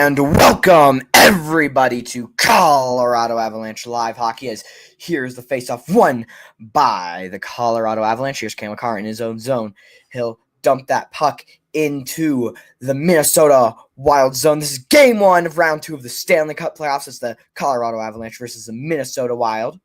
And welcome everybody to Colorado Avalanche Live Hockey, as here's the faceoff won by the Colorado Avalanche. Here's Cam McCarr in his own zone. He'll dump that puck into the Minnesota Wild zone. This is game one of round two of the Stanley Cup playoffs. It's the Colorado Avalanche versus the Minnesota Wild.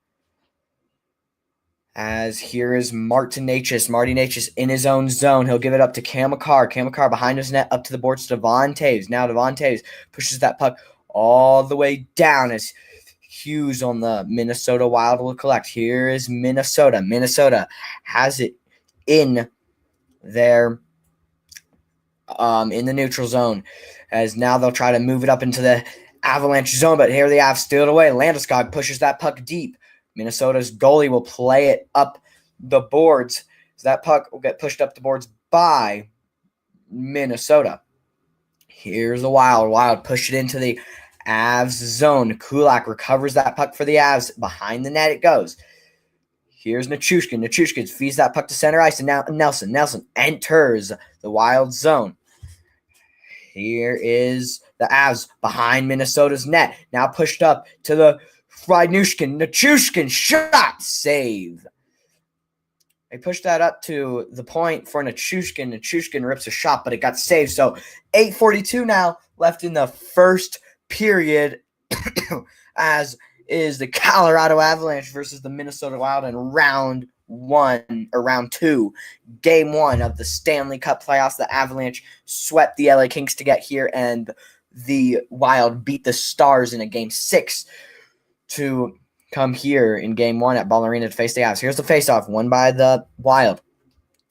As here is Marty Necas in his own zone. He'll give it up to Cam McCarr. Cam McCarr behind his net, up to the boards to Devon Toews. Now Devon Toews pushes that puck all the way down as Hughes on the Minnesota Wild will collect. Here is Minnesota. Minnesota has it in their in the neutral zone, as now they'll try to move it up into the Avalanche zone, but here they have steal it away. Landeskog pushes that puck deep. Minnesota's goalie will play it up the boards. So that puck will get pushed up the boards by Minnesota. Here's the Wild. Wild push it into the Avs zone. Kulak recovers that puck for the Avs. Behind the net it goes. Here's Nichushkin. Nichushkin feeds that puck to center ice, and now Nelson. Nelson enters the Wild zone. Here is the Avs behind Minnesota's net. Now pushed up to the Nichushkin shot, save. They pushed that up to the point for Nichushkin. Nichushkin rips a shot, but it got saved. So 8:42 now left in the first period, as is the Colorado Avalanche versus the Minnesota Wild in round two, game one of the Stanley Cup playoffs. The Avalanche swept the LA Kings to get here, and the Wild beat the Stars in a game 6 to come here in game one at Ball Arena to face the Avs. Here's the faceoff won by the Wild.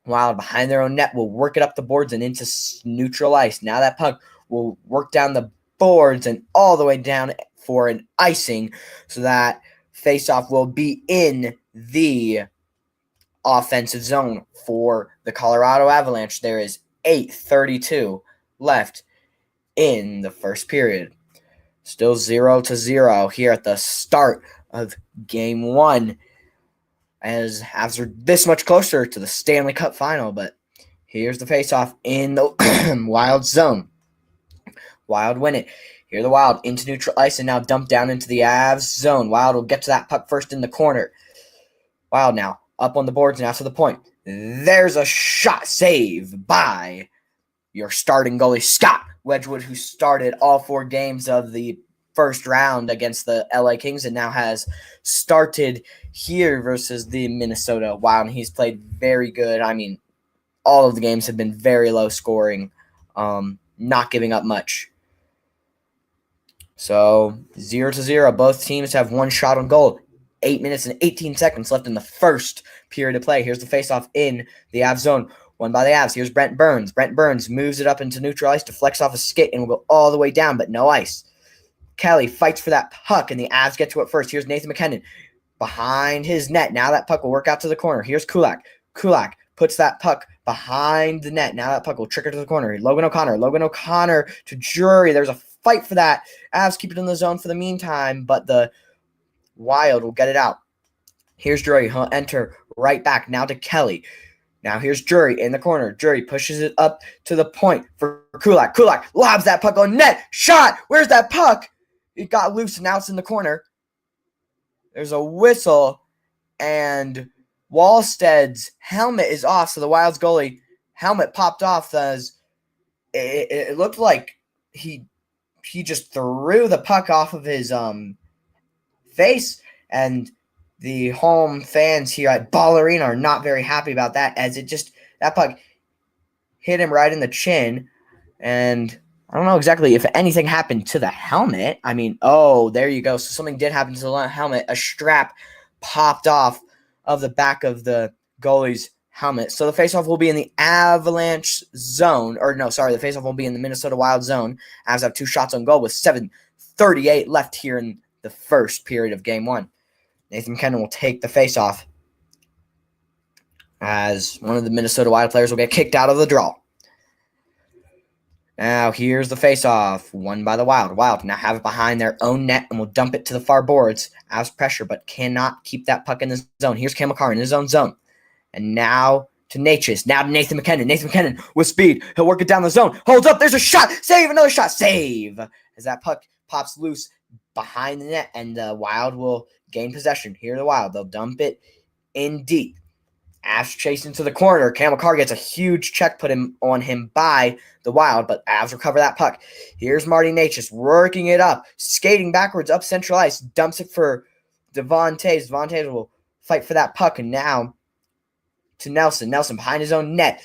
Wild behind their own net will work it up the boards and into neutral ice. Now that puck will work down the boards and all the way down for an icing, so that faceoff will be in the offensive zone for the Colorado Avalanche. There is 8:32 left in the first period. Still 0-0 here at the start of game one, as Avs are this much closer to the Stanley Cup final. But here's the faceoff in the Wild zone. Wild win it. Here the Wild into neutral ice and now dump down into the Avs zone. Wild will get to that puck first in the corner. Wild now up on the boards and out to the point. There's a shot, save by your starting goalie, Scott Wedgwood, who started all 4 games of the first round against the LA Kings and now has started here versus the Minnesota Wild. And he's played very good. I mean, all of the games have been very low scoring, not giving up much. So 0-0. Both teams have 1 shot on goal. 8 minutes and 18 seconds left in the first period of play. Here's the faceoff in the Avs zone. Won by the Avs. Here's Brent Burns. Brent Burns moves it up into neutral ice, deflects off a skate, and will go all the way down, but no ice. Kelly fights for that puck, and the Avs get to it first. Here's Nathan MacKinnon behind his net. Now that puck will work out to the corner. Here's Kulak. Kulak puts that puck behind the net. Now that puck will trick her to the corner. Logan O'Connor to Drury. There's a fight for that. Avs keep it in the zone for the meantime, but the Wild will get it out. Here's Drury. He'll enter right back now to Kelly. Now here's Drury in the corner. Drury pushes it up to the point for Kulak. Kulak lobs that puck on net. Shot! Where's that puck? It got loose and now it's in the corner. There's a whistle, and Wallsted's helmet is off, so the Wild's goalie helmet popped off. It looked like he just threw the puck off of his face, and the home fans here at Ball Arena are not very happy about that, as that puck hit him right in the chin. And I don't know exactly if anything happened to the helmet. I mean, oh, there you go. So something did happen to the helmet. A strap popped off of the back of the goalie's helmet. So the faceoff will be in the Avalanche zone. Or no, sorry, the faceoff will be in the Minnesota Wild zone. Avs have 2 shots on goal with 7:38 left here in the first period of game one. Nathan MacKinnon will take the faceoff, as one of the Minnesota Wild players will get kicked out of the draw. Now here's the faceoff won by the Wild. Wild now have it behind their own net and will dump it to the far boards. Avs pressure, but cannot keep that puck in the zone. Here's Cam McCarr in his own zone. And now to Necas. Now to Nathan MacKinnon. Nathan MacKinnon with speed. He'll work it down the zone. Holds up. There's a shot. Save. Another shot. Save. as that puck pops loose behind the net, and the Wild will gain possession. Here the Wild. They'll dump it in deep. Avs chase into the corner. Campbell Carr gets a huge check put on him by the Wild, but Avs recover that puck. Here's Marty Necas working it up, skating backwards up central ice, dumps it for Devon Toews. Devon Toews will fight for that puck, and now to Nelson. Nelson behind his own net.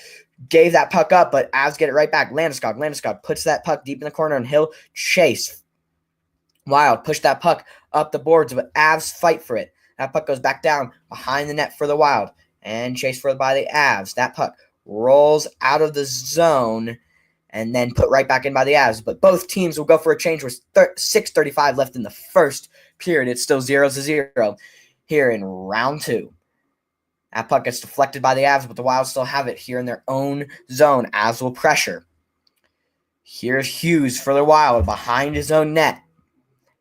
Gave that puck up, but Avs get it right back. Landeskog puts that puck deep in the corner, and he'll chase. Wild push that puck up the boards, but Avs fight for it. That puck goes back down behind the net for the Wild and chased for by the Avs. That puck rolls out of the zone and then put right back in by the Avs. But both teams will go for a change with 6:35 left in the first period. It's still 0-0 here in round 2. That puck gets deflected by the Avs, but the Wild still have it here in their own zone. Avs will pressure. Here's Hughes for the Wild behind his own net.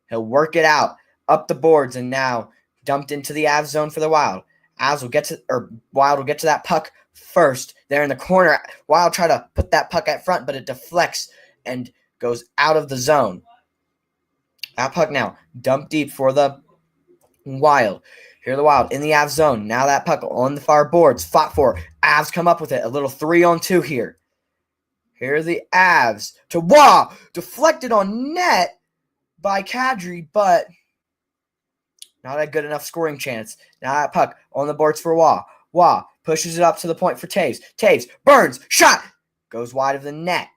He'll work it out up the boards and now dumped into the Avs zone for the Wild. Wild will get to that puck first. There in the corner. Wild try to put that puck at front, but it deflects and goes out of the zone. That puck now dumped deep for the Wild. Here the Wild in the Avs zone. Now that puck on the far boards. Fought for. Avs come up with it. A little 3-on-2 here. Here are the Avs. To Waugh. Deflected on net by Kadri, but not a good enough scoring chance. Now that puck on the boards for Waugh. Waugh pushes it up to the point for Toews. Toews burns. Shot. Goes wide of the net.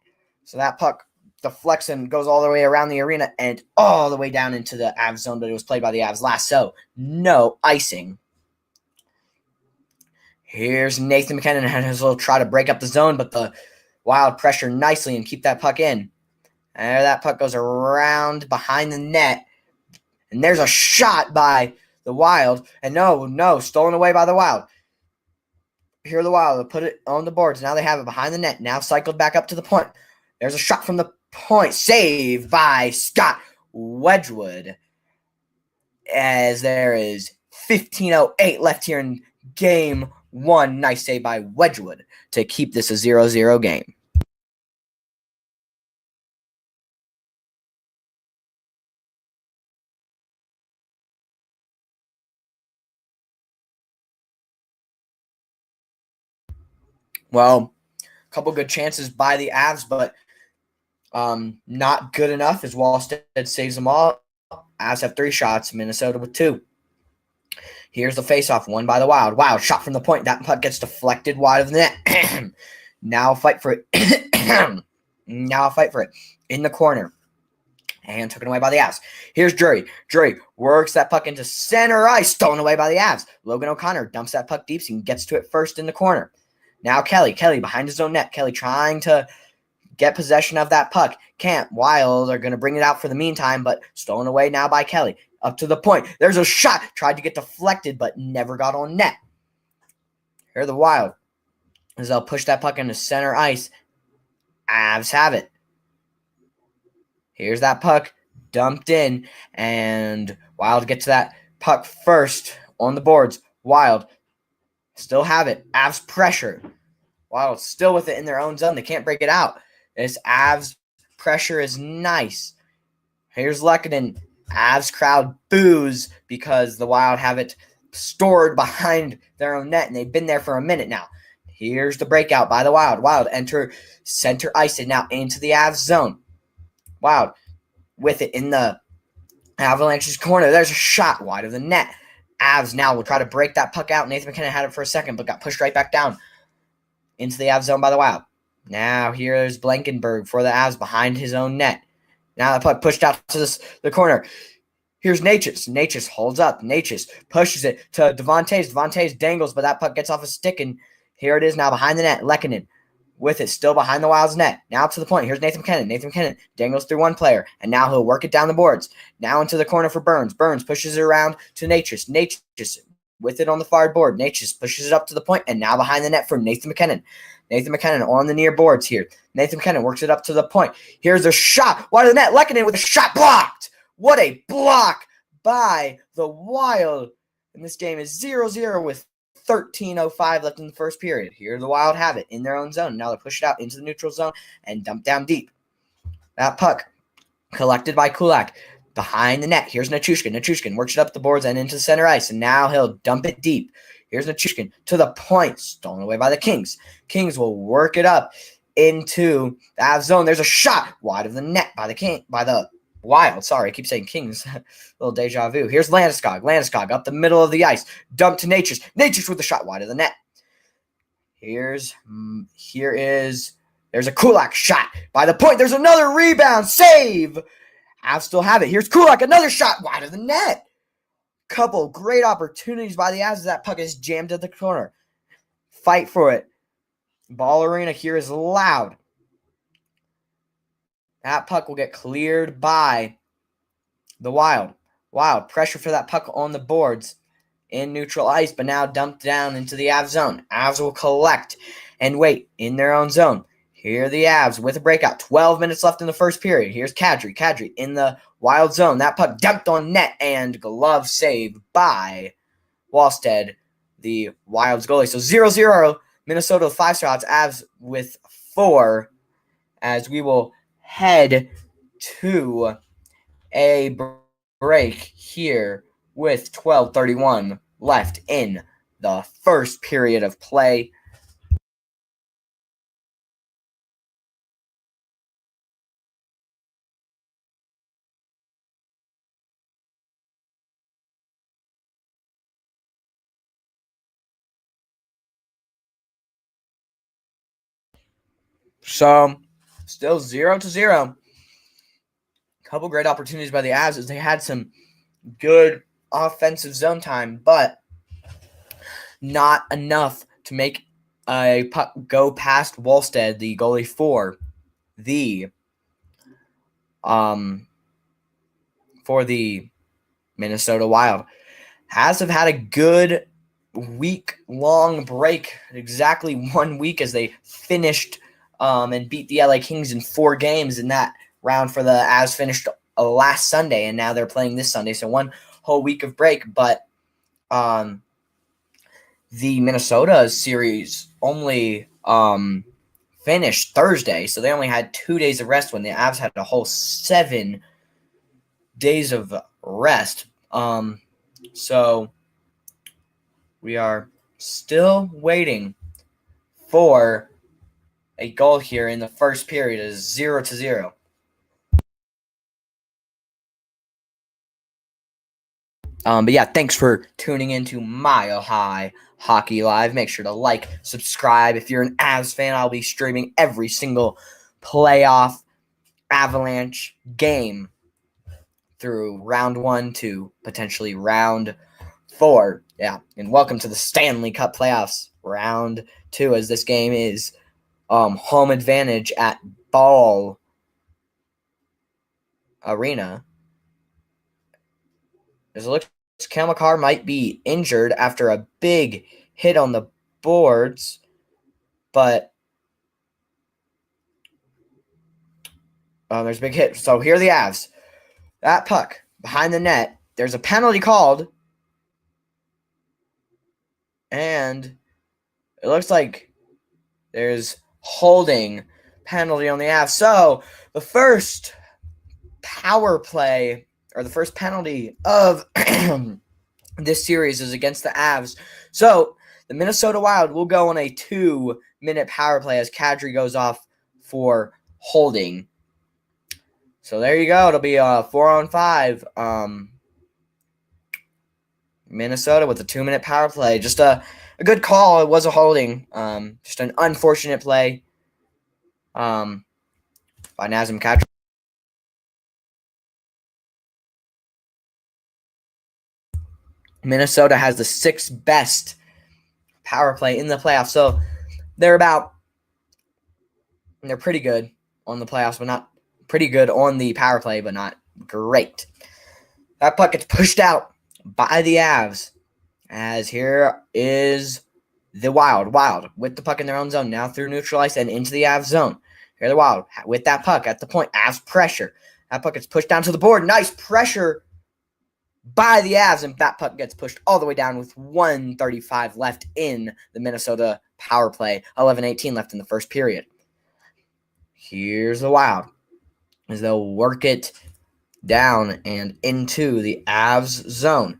So that puck deflects and goes all the way around the arena and all the way down into the Avs zone, but it was played by the Avs last, so no icing. Here's Nathan McKinnon, and he'll try to break up the zone, but the Wild pressure nicely and keep that puck in. And that puck goes around behind the net, and there's a shot by the Wild, and no, stolen away by the Wild. Here the Wild, they'll put it on the boards. Now they have it behind the net, now cycled back up to the point. There's a shot from the point, saved by Scott Wedgwood, as there is 15:08 left here in game 1. Nice save by Wedgwood to keep this a 0-0 game. Well, a couple good chances by the Avs, but not good enough as Wallstead saves them all. Avs have 3 shots, Minnesota with 2. Here's the faceoff, won by the Wild. Wild shot from the point. That puck gets deflected wide of the net. Now fight for it. Now fight for it in the corner. And taken away by the Avs. Here's Drury. Drury works that puck into center ice. Stolen away by the Avs. Logan O'Connor dumps that puck deep and gets to it first in the corner. Now Kelly. Kelly behind his own net. Kelly trying to get possession of that puck. Can't. Wild are going to bring it out for the meantime, but stolen away now by Kelly. Up to the point. There's a shot. Tried to get deflected, but never got on net. Here are the Wild, as they'll push that puck into center ice. Avs have it. Here's that puck dumped in, and Wild get to that puck first on the boards. Wild still have it. Avs pressure. Wild still with it in their own zone. They can't break it out. This Avs pressure is nice. Here's Lehkonen. Avs crowd boos because the Wild have it stored behind their own net, and they've been there for a minute now. Here's the breakout by the Wild. Wild enter center ice and now into the Avs zone. Wild with it in the Avalanche's corner. There's a shot wide of the net. Avs now will try to break that puck out. Nathan McKinnon had it for a second, but got pushed right back down into the Avs zone by the Wild. Now here's Blankenberg for the Avs behind his own net. Now the puck pushed out to the corner. Here's Necas. Necas holds up. Necas pushes it to Devon Toews. Devon Toews dangles, but that puck gets off a stick, and here it is now behind the net. Lehkonen with it still behind the Wild's net. Now to the point. Here's Nathan McKinnon. Nathan McKinnon dangles through one player, and now he'll work it down the boards. Now into the corner for Burns. Burns pushes it around to Necas. Necas with it on the far board. Necas pushes it up to the point, and now behind the net for Nathan McKinnon. Nathan McKinnon on the near boards here. Nathan McKinnon works it up to the point. Here's a shot wide of the net. Lehkonen with a shot blocked. What a block by the Wild. And this game is 0-0 with 13:05 left in the first period. Here the Wild have it in their own zone. Now they push it out into the neutral zone and dump down deep. That puck Collected by Kulak. Behind the net. Here's Nichushkin. Nichushkin works it up the boards and into center ice. And now he'll dump it deep. Here's Nichushkin to the point. Stolen away by the Kings. Kings will work it up into the Avs zone. There's a shot wide of the net by the Wild. Sorry, I keep saying Kings. Little deja vu. Here's Landeskog. Landeskog up the middle of the ice. Dump to Natchez. Natchez with the shot wide of the net. There's a Kulak shot by the point. There's another rebound. Save. Avs still have it. Here's Kulak. Another shot wide of the net. Couple great opportunities by the Avs as that puck is jammed at the corner. Fight for it. Ball arena here is loud. That puck will get cleared by the Wild. Wild pressure for that puck on the boards in neutral ice, but now dumped down into the Avs zone. Avs will collect and wait in their own zone. Here are the Avs with a breakout. 12 minutes left in the first period. Here's Kadri. Kadri in the Wild zone. That puck dumped on net and glove saved by Wallstead, the Wild's goalie. So 0-0. Minnesota with 5 shots. Avs with 4 as we will head to a break here with 12:31 left in the first period of play. So, still 0-0. Couple great opportunities by the Avs as they had some good offensive zone time, but not enough to make a puck go past Wallstead, the goalie for the Minnesota Wild. Avs have had a good week-long break, exactly 1 week as they finished and beat the LA Kings in 4 games in that round for the Avs finished last Sunday, and now they're playing this Sunday. So 1 whole week of break, but the Minnesota series only finished Thursday, so they only had 2 days of rest when the Avs had a whole 7 days of rest. So we are still waiting for a goal here in the first period. It is 0-0. But yeah, thanks for tuning into Mile High Hockey Live. Make sure to like, subscribe. If you're an Avs fan, I'll be streaming every single playoff Avalanche game through round 1 to potentially round 4. Yeah, and welcome to the Stanley Cup playoffs, round 2, as this game is home advantage at Ball Arena. As it looks, Cale Makar might be injured after a big hit on the boards, but there's a big hit. So here are the Avs. That puck behind the net. There's a penalty called, and it looks like there's holding penalty on the Avs. So the first power play or the first penalty of this series is against the Avs. So the Minnesota Wild will go on a 2-minute power play as Kadri goes off for holding. So there you go. It'll be a 4-on-5. Minnesota with a 2-minute power play. Just a good call. It was a holding. Just an unfortunate play by Nazem Kadri. Minnesota has the 6th best power play in the playoffs. So they're pretty good on the playoffs, but not pretty good on the power play, but not great. That puck gets pushed out by the Avs. As here is the Wild. Wild with the puck in their own zone, now through neutral ice and into the Avs zone. Here the Wild with that puck at the point. Avs pressure. That puck gets pushed down to the board. Nice pressure by the Avs, and that puck gets pushed all the way down with 1:35 left in the Minnesota power play. 11:18 left in the first period. Here's the Wild. as they'll work it down and into the Avs zone.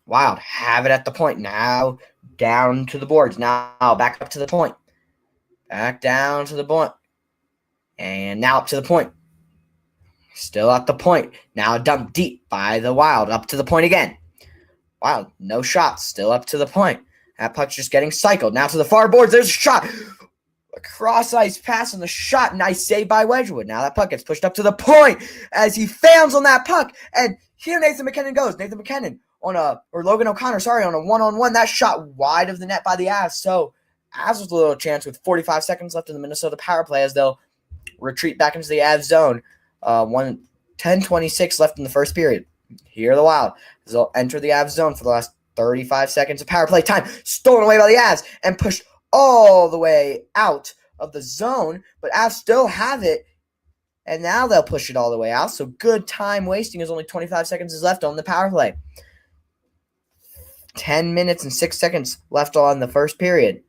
Wild have it at the point. Now down to the boards. Now back up to the point. Back down to the point. And now up to the point. Still at the point. Now dumped deep by the Wild. Up to the point again. Wild, no shots. Still up to the point. That puck's just getting cycled. Now to the far boards. There's a shot. A cross-ice pass on the shot. Nice save by Wedgwood. Now that puck gets pushed up to the point as he fails on that puck. And here Nathan MacKinnon goes. Nathan MacKinnon or Logan O'Connor, on a one-on-one. That shot wide of the net by the Avs. So Avs with a little chance with 45 seconds left in the Minnesota power play as they'll retreat back into the Avs zone. 10:26 left in the first period. Here are the Wild as they'll enter the Avs zone for the last 35 seconds of power play time. Stolen away by the Avs and pushed all the way out of the zone. But Avs still have it. And now they'll push it all the way out. So good time wasting as only 25 seconds is left on the power play. 10 minutes and 6 seconds left on the first period.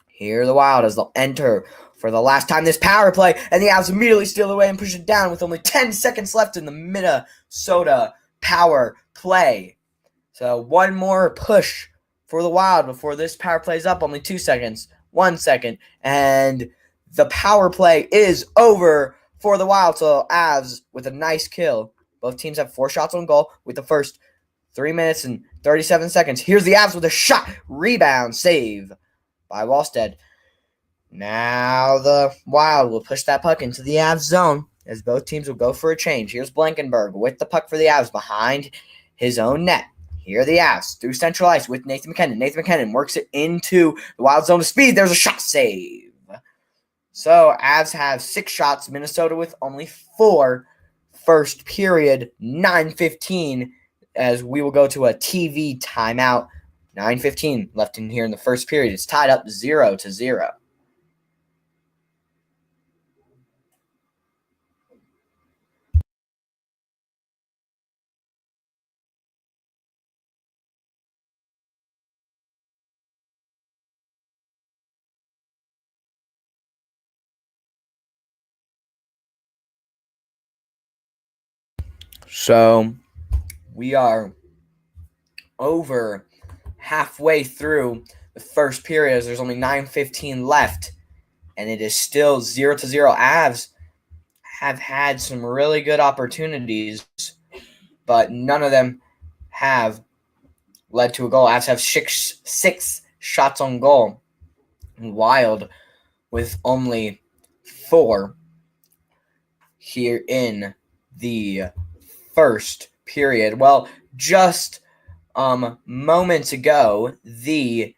Here are the Wild as they'll enter for the last time this power play, and the Avs immediately steal away and push it down with only 10 seconds left in the Minnesota power play. So one more push for the Wild before this power play is up. Only 2 seconds, 1 second, and the power play is over for the Wild. So Avs with a nice kill. Both teams have 4 shots on goal with the first 3 minutes and 37 seconds. Here's the Avs with a shot. Rebound save by Wallstead. Now the Wild will push that puck into the Avs zone as both teams will go for a change. Here's Blankenberg with the puck for the Avs behind his own net. Here are the Avs through central ice with Nathan MacKinnon. Nathan MacKinnon works it into the Wild zone of speed. There's a shot save. So Avs have 6 shots. Minnesota with only 4. First period, 9:15. As we will go to a TV timeout. 9:15 left in here in the first period. It's tied up 0-0. So we are over halfway through the first period as there's only 9:15 left, and it is still 0-0. Avs have had some really good opportunities, but none of them have led to a goal. Avs have six shots on goal. Wild with only 4 here in the first period. Well, just moments ago, the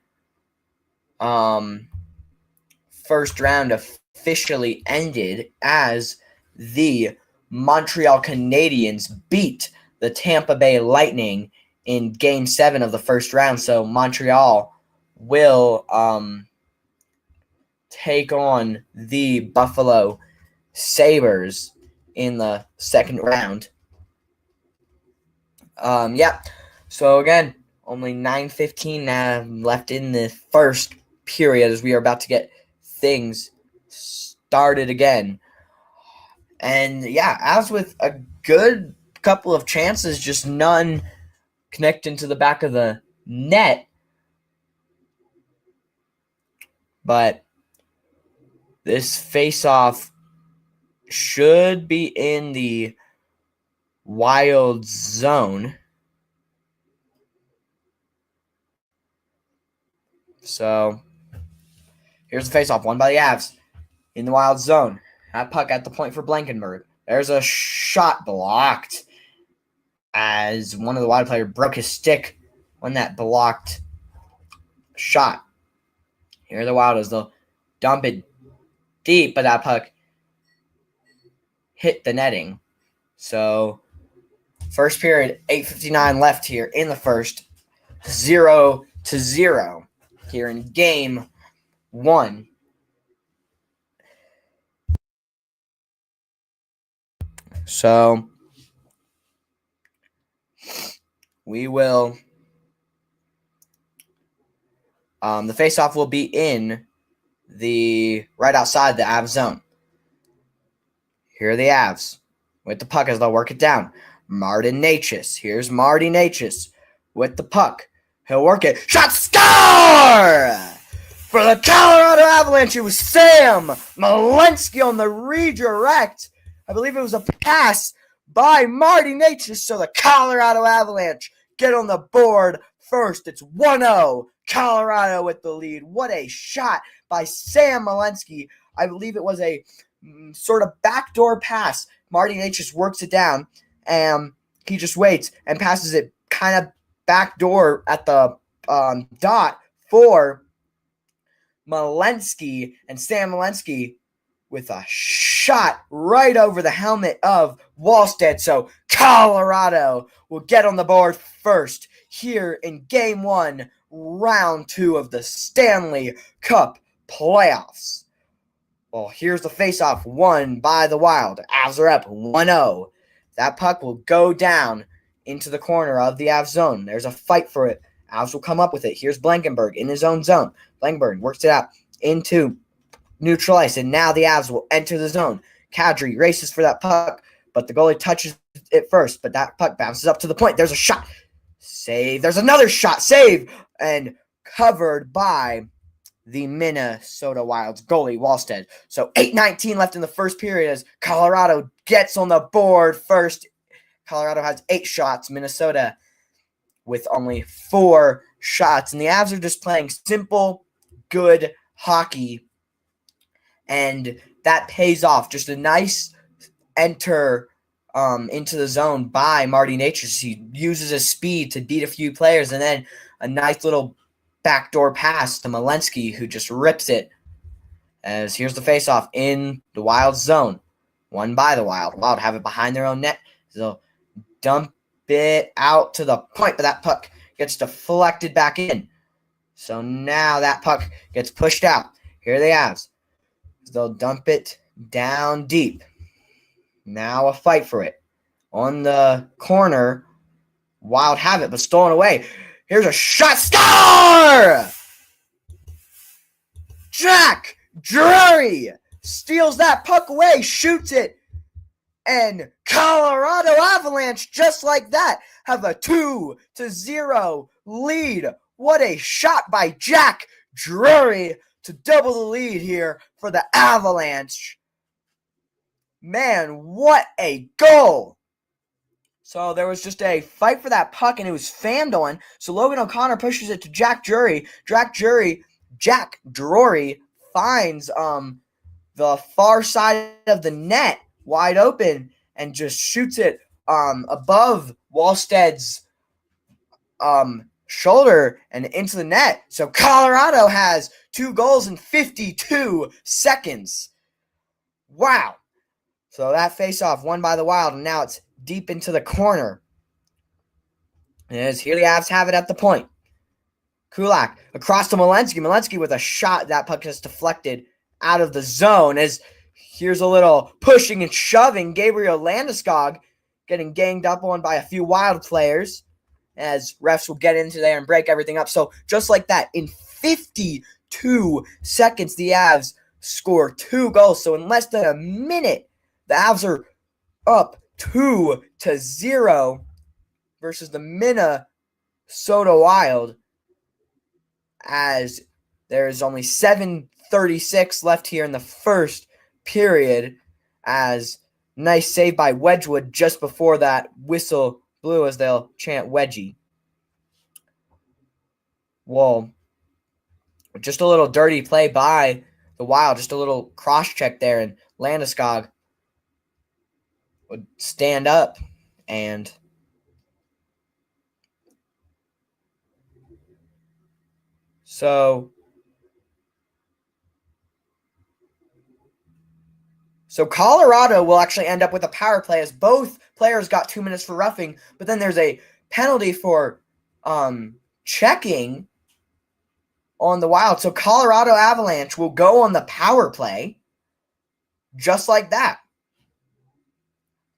first round officially ended as the Montreal Canadiens beat the Tampa Bay Lightning in Game 7 of the first round. So Montreal will take on the Buffalo Sabres in the second round. So again, only 9:15 left in the first period as we are about to get things started again. And as with a good couple of chances, just none connecting to the back of the net. But this face-off should be in the Wild zone. So here's the face-off, won by the Avs in the Wild zone. That puck at the point for Blankenberg. There's a shot blocked as one of the Wild players broke his stick on that blocked shot. Here are the Wild as they'll dump it deep, but that puck hit the netting. So first period, 8:59 left here in the first, 0-0 here in Game 1. So we will the faceoff will be in the right outside the Avs zone. Here are the Avs with the puck as they'll work it down. Martin Necas. Here's Marty Necas with the puck. He'll work it. Shot, score! For the Colorado Avalanche, it was Sam Malinsky on the redirect. I believe it was a pass by Marty Necas, so the Colorado Avalanche get on the board first. It's 1-0. Colorado with the lead. What a shot by Sam Malinsky. I believe it was a sort of backdoor pass. Marty Necas works it down, and he just waits and passes it kind of backdoor at the dot for Malinsky, and Sam Malinsky with a shot right over the helmet of Wallstedt. So Colorado will get on the board first here in Game 1, Round 2 of the Stanley Cup playoffs. Well, here's the faceoff won by the Wild. Avs are up 1-0. That puck will go down into the corner of the Avs zone. There's a fight for it. Avs will come up with it. Here's Blankenberg in his own zone. Blankenberg works it out into neutral ice, and now the Avs will enter the zone. Kadri races for that puck, but the goalie touches it first, but that puck bounces up to the point. There's a shot. Save. There's another shot. Save. And covered by the Minnesota Wild's goalie, Wallstedt. So 8:19 left in the first period as Colorado gets on the board first. Colorado has 8 shots. Minnesota with only 4 shots. And the Avs are just playing simple, good hockey. And that pays off. Just a nice enter into the zone by Marty Necas. He uses his speed to beat a few players. And then a nice little backdoor pass to Malinsky, who just rips it. As here's the faceoff in the Wild zone. Won by the Wild. Wild have it behind their own net. So they'll dump it out to the point, but that puck gets deflected back in. So now that puck gets pushed out. Here they have. They'll dump it down deep. Now a fight for it. On the corner, Wild have it, but stolen away. Here's a shot. Score! Jack Drury steals that puck away, shoots it, and Colorado Avalanche, just like that, have a 2-0 lead. What a shot by Jack Drury to double the lead here for the Avalanche. Man, what a goal. So there was just a fight for that puck, and it was fammed on. So Logan O'Connor pushes it to Jack Drury. Jack Drury finds the far side of the net wide open and just shoots it above Wallsted's shoulder and into the net. So Colorado has 2 goals in 52 seconds. Wow. So that faceoff won by the Wild, and now it's deep into the corner. And as here the Avs have it at the point. Kulak across to Malinsky. Malinsky with a shot. That puck is deflected out of the zone. As here's a little pushing and shoving. Gabriel Landeskog getting ganged up on by a few Wild players, as refs will get into there and break everything up. So just like that, in 52 seconds, the Avs score 2 goals. So in less than a minute, the Avs are up 2-0 versus the Minnesota Wild, as there is only 7:36 left here in the first period, as nice save by Wedgwood just before that whistle blew, as they'll chant Wedgie. Well, just a little dirty play by the Wild, just a little cross-check there, and Landeskog would stand up and so Colorado will actually end up with a power play, as both players got 2 minutes for roughing, but then there's a penalty for checking on the Wild. So Colorado Avalanche will go on the power play just like that.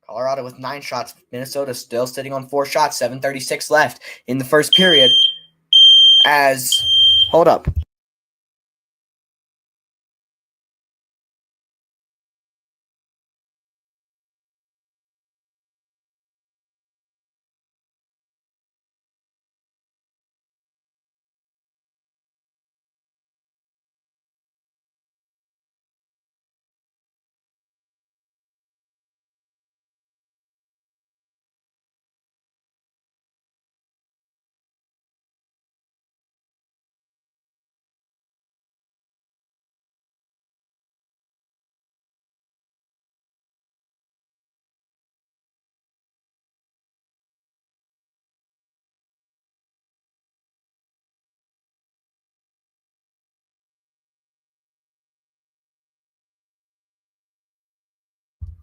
Colorado with 9 shots. Minnesota still sitting on 4 shots. 7:36 left in the first period. Hold up.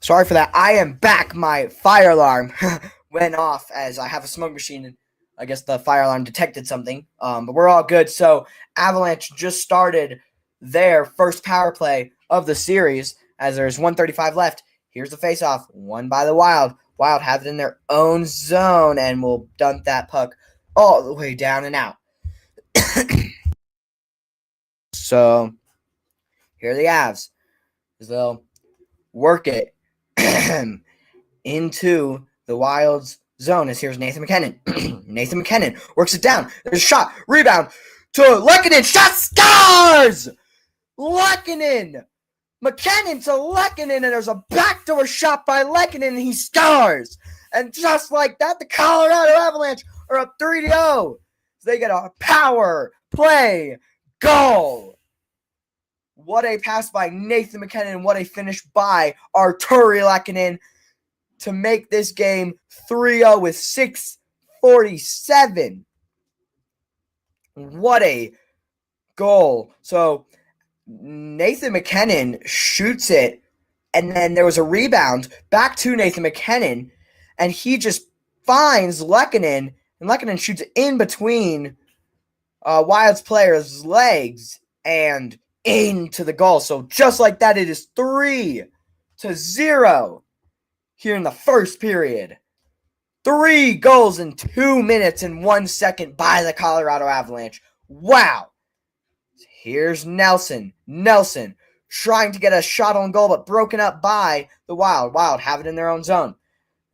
Sorry for that. I am back. My fire alarm went off as I have a smoke machine, and I guess the fire alarm detected something. But we're all good. So Avalanche just started their first power play of the series as there's 1:35 left. Here's the faceoff, won by the Wild. Wild have it in their own zone and will dump that puck all the way down and out. So here are the Avs. They'll work it into the Wild's zone. As here's Nathan MacKinnon. Nathan MacKinnon works it down. There's a shot. Rebound to Lehkonen. Shot, scores! Lehkonen. MacKinnon to Lehkonen, and there's a backdoor shot by Lehkonen, and he scores. And just like that, the Colorado Avalanche are up 3-0. So they get a power play goal. What a pass by Nathan MacKinnon. What a finish by Artturi Lehkonen to make this game 3-0 with 6:47. What a goal. So Nathan MacKinnon shoots it, and then there was a rebound back to Nathan MacKinnon, and he just finds Lehkonen, and Lehkonen shoots in between Wild's player's legs and into the goal. So just like that, it is 3-0 here in the first period. 3 goals in 2 minutes and 1 second by the Colorado Avalanche. Wow. Here's Nelson. Nelson trying to get a shot on goal, but broken up by the Wild. Wild have it in their own zone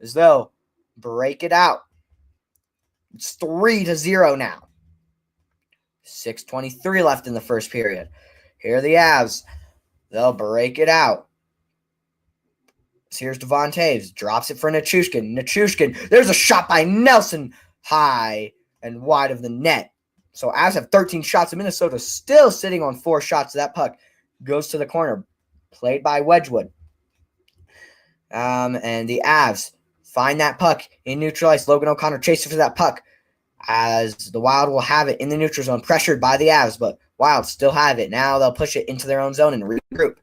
as they'll break it out. It's 3-0 now. 6:23 left in the first period. Here are the Avs. They'll break it out. So here's Devon Toews. Drops it for Nichushkin. Nichushkin. There's a shot by Nelson. High and wide of the net. So Avs have 13 shots. And Minnesota still sitting on 4 shots. That puck goes to the corner. Played by Wedgwood. And the Avs find that puck in neutral ice. Logan O'Connor chasing for that puck as the Wild will have it in the neutral zone. Pressured by the Avs, but Wild still have it. Now they'll push it into their own zone and regroup.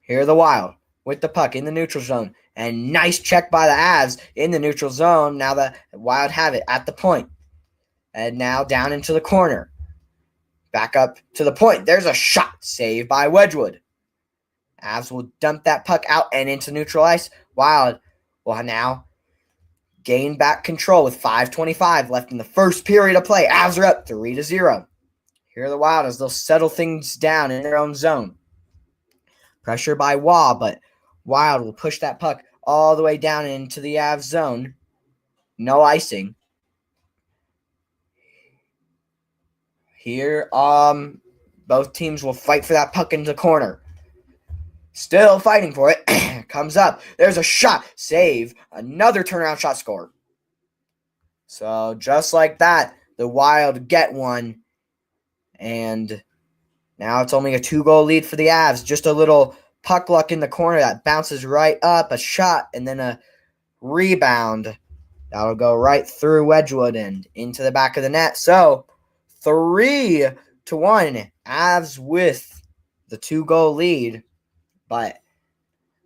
Here are the Wild with the puck in the neutral zone. And nice check by the Avs in the neutral zone. Now the Wild have it at the point. And now down into the corner. Back up to the point. There's a shot saved by Wedgwood. Avs will dump that puck out and into neutral ice. Wild will now gain back control with 5:25 left in the first period of play. Avs are up 3-0. Here are the Wild as they'll settle things down in their own zone. Pressure by Waugh, but Wild will push that puck all the way down into the Avs zone. No icing. Here, both teams will fight for that puck into the corner. Still fighting for it. Comes up. There's a shot. Save. Another turnaround shot score. So just like that, the Wild get one. And now it's only a 2-goal lead for the Avs. Just a little puck luck in the corner that bounces right up. A shot and then a rebound. That'll go right through Wedgwood and into the back of the net. So 3-1. Avs with the 2-goal lead. But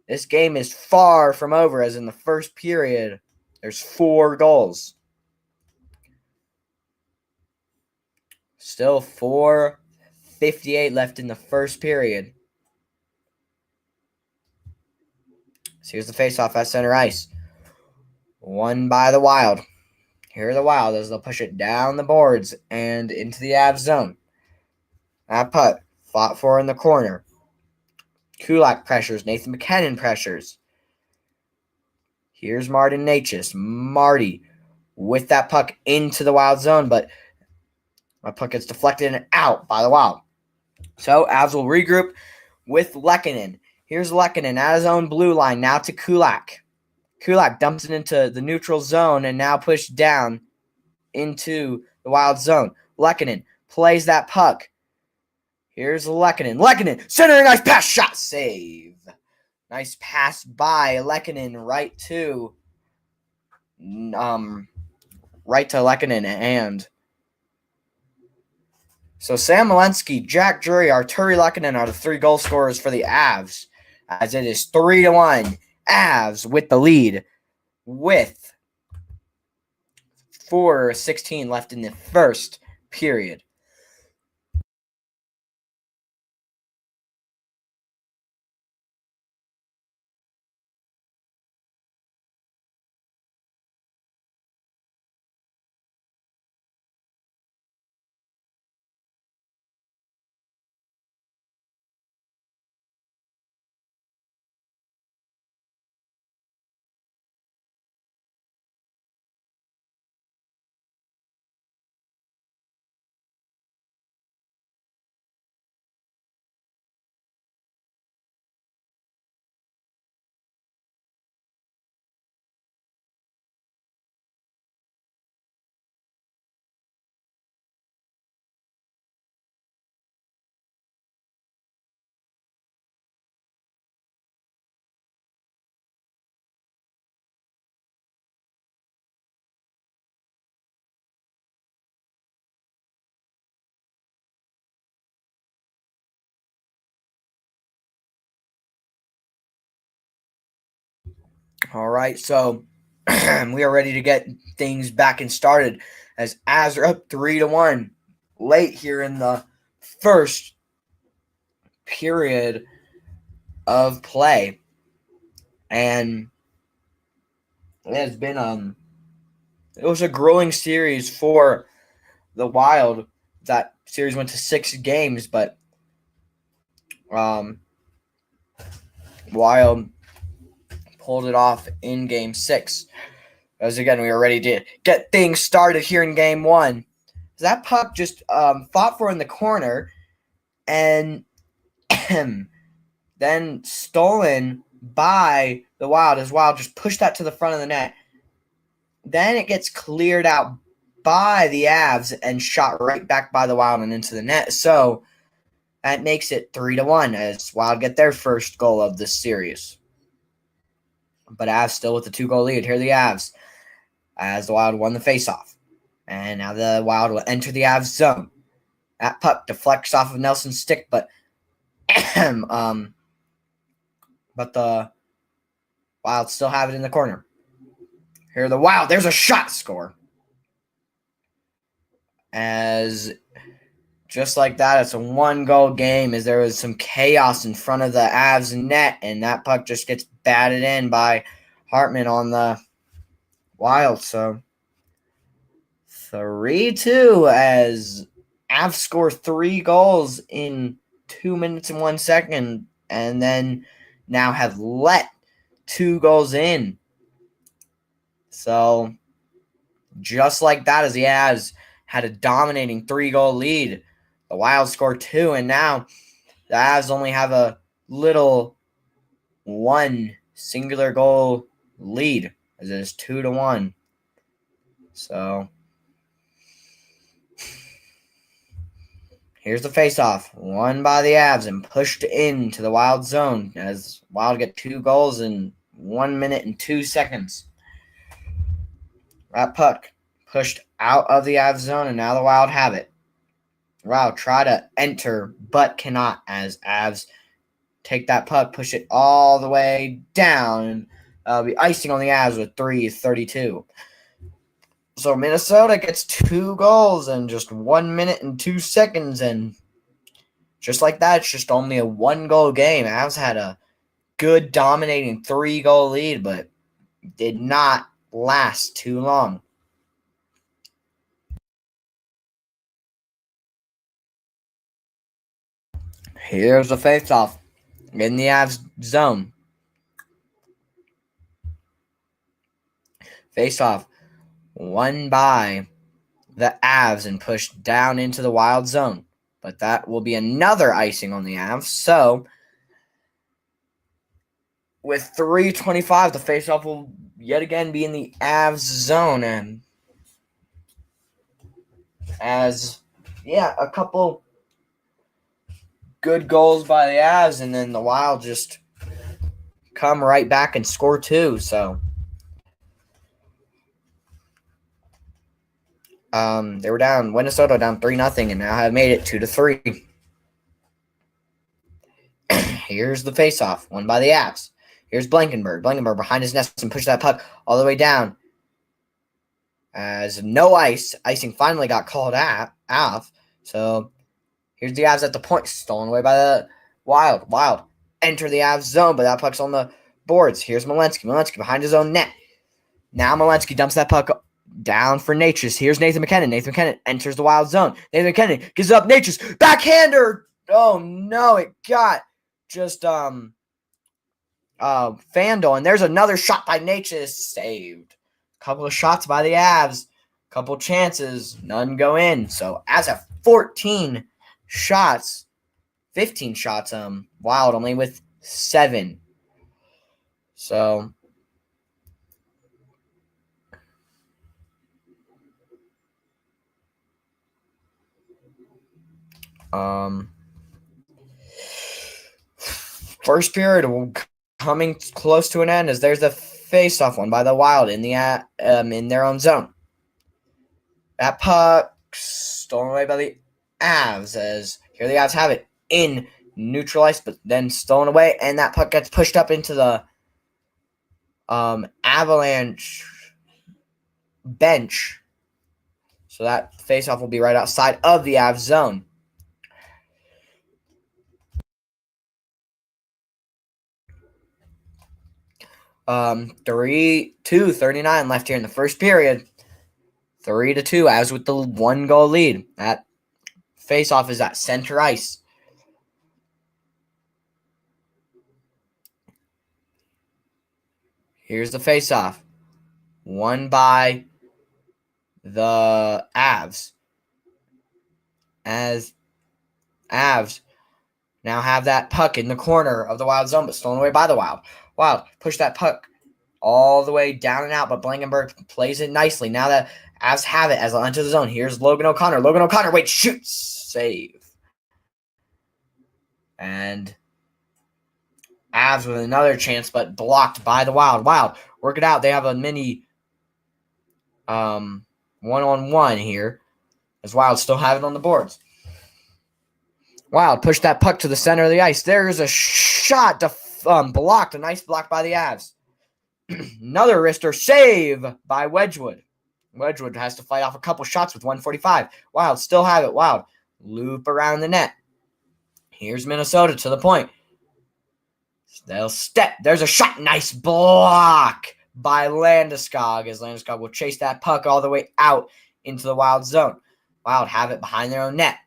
this game is far from over, as in the first period, there's 4 goals. Still 4:58 left in the first period. So here's the faceoff at center ice. Won by the Wild. Here are the Wild as they'll push it down the boards and into the Avs zone. That puck fought for in the corner. Kulak pressures. Nathan MacKinnon pressures. Here's Martin Necas. Marty with that puck into the Wild zone, but my puck gets deflected and out by the Wild. So Avs will regroup with Lehkonen. Here's Lehkonen at his own blue line. Now to Kulak. Kulak dumps it into the neutral zone and now pushed down into the Wild zone. Lehkonen plays that puck. Here's Lehkonen. Lehkonen, centering, nice pass, shot, save. Nice pass by Lehkonen right to Lehkonen. And so Sam Malinsky, Jack Drury, Artturi Lehkonen are the 3 goal scorers for the Avs. as it is 3-1. Avs with the lead with 4:16 left in the first period. All right, so we are ready to get things back and started as Avs are up 3-1 late here in the first period of play. And it has been it was a growing series for the Wild. That series went to 6 games, but Wild pulled it off in game 6. As again, we were ready to get things started here in game 1. That puck just fought for in the corner and then stolen by the Wild as Wild just pushed that to the front of the net. Then it gets cleared out by the Avs and shot right back by the Wild and into the net. So that makes it 3-1 as Wild get their first goal of this series. But Avs still with the 2-goal lead. Here are the Avs as the Wild won the faceoff. And now the Wild will enter the Avs zone. That puck deflects off of Nelson's stick, but the Wild still have it in the corner. Here are the Wild. There's a shot score. As just like that, it's a 1-goal game as there was some chaos in front of the Avs net, and that puck just gets batted in by Hartman on the Wild. So 3-2 as Avs score 3 goals in 2 minutes and 1 second, and then now have let 2 goals in. So just like that, as the Avs had a dominating 3-goal lead, the Wild scored 2, and now the Avs only have a little 1 singular goal lead as it is 2-1. So here's the faceoff, won by the Avs and pushed into the Wild zone as Wild get 2 goals in 1 minute and 2 seconds. That puck pushed out of the Avs zone, and now the Wild have it. Wild try to enter, but cannot as Avs take that puck, push it all the way down, and be icing on the Avs with 3:32. So Minnesota gets 2 goals in just 1 minute and 2 seconds, and just like that, it's just only a 1-goal game. Avs had a good dominating 3-goal lead, but did not last too long. Here's the faceoff in the Avs zone. Faceoff won by the Avs and pushed down into the Wild zone. But that will be another icing on the Avs. So with 3:25, the faceoff will yet again be in the Avs zone. And a couple good goals by the Avs, and then the Wild just come right back and score 2. So they were down, Minnesota down 3-0, and now have made it 2-3. Here's the faceoff, won by the Avs. Here's Blankenberg. Blankenberg behind his nest and pushed that puck all the way down. As no icing finally got called off. So here's the Avs at the point, stolen away by the Wild. Wild enter the Avs zone, but that puck's on the boards. Here's Malinsky. Malinsky behind his own net. Now Malinsky dumps that puck down for Natchez. Here's Nathan MacKinnon. Nathan MacKinnon enters the Wild zone. Nathan MacKinnon gives up Natchez. Backhander. Oh no, it got just Fandle, and there's another shot by Natchez, saved. Couple of shots by the Avs, couple chances, none go in. So Avs have 14 shots, 15 shots. Wild only with 7. So first period coming close to an end as there's a face-off one by the Wild in their own zone. That puck stolen away by the Avs as here the Avs have it in neutral ice, but then stolen away, and that puck gets pushed up into the Avalanche bench. So that face-off will be right outside of the Avs zone. Um, 3-2, left here in the first period. 3-2, as with the 1-goal lead. That face-off is at center ice. Here's the face-off. Won by the Avs. As Avs now have that puck in the corner of the Wild zone, but stolen away by the Wild. Wild push that puck all the way down and out, but Blankenberg plays it nicely. Now that Avs have it as onto the zone. Here's Logan O'Connor. Logan O'Connor, wait, shoots, save. And Avs with another chance, but blocked by the Wild. Wild, work it out. They have a mini one-on-one here, as Wild still have it on the boards. Wild push that puck to the center of the ice. There's a shot blocked. A nice block by the Avs. Another wrister save by Wedgwood. Wedgwood has to fight off a couple shots with 1:45. Wild still have it. Wild loop around the net. Here's Minnesota to the point. They'll step. There's a shot. Nice block by Landeskog, as Landeskog will chase that puck all the way out into the Wild zone. Wild have it behind their own net.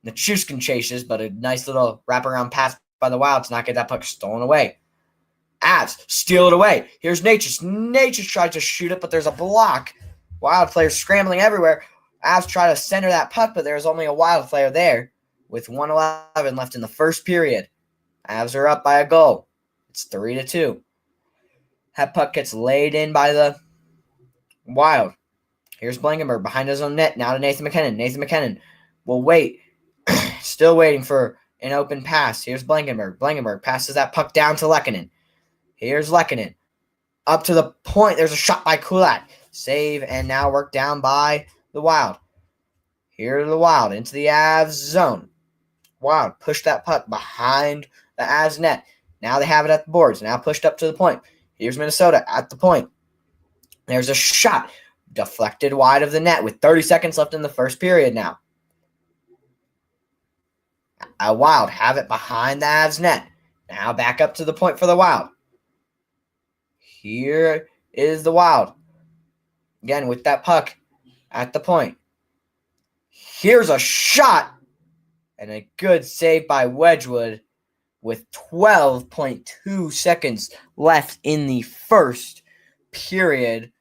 Nichushkin chases, but a nice little wraparound pass by the Wild to not get that puck stolen away. Avs steal it away. Here's Natchez. Natchez tries to shoot it, but there's a block. Wild players scrambling everywhere. Avs try to center that puck, but there's only a Wild player there with 1:11 left in the first period. Avs are up by a goal. It's 3-2. That puck gets laid in by the Wild. Here's Blankenberg behind his own net. Now to Nathan MacKinnon. Nathan MacKinnon will wait. Still waiting for an open pass. Here's Blankenberg. Blankenberg passes that puck down to Lehkonen. Here's Lehkonen. Up to the point. There's a shot by Kulak. Save, and now worked down by the Wild. Here the Wild into the Avs zone. Wild push that puck behind the Avs net. Now they have it at the boards. Now pushed up to the point. Here's Minnesota at the point. There's a shot deflected wide of the net with 30 seconds left in the first period now. A Wild have it behind the Avs net. Now back up to the point for the Wild. Here is the Wild. Again with that puck at the point. Here's a shot. And a good save by Wedgwood with 12.2 seconds left in the first period.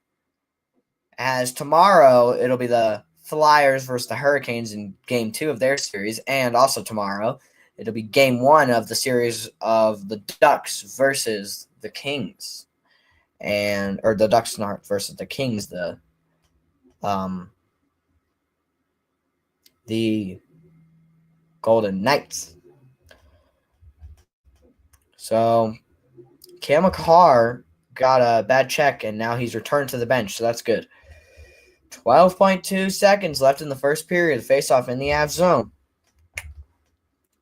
As tomorrow, it'll be the Flyers versus the Hurricanes in Game 2 of their series. And also tomorrow, it'll be Game 1 of the series of the Ducks versus the Kings. Or the Ducks not versus the Kings, the Golden Knights. So, Cam Makar got a bad check, and now he's returned to the bench, so that's good. 12.2 seconds left in the first period. Face-off in the Avs zone.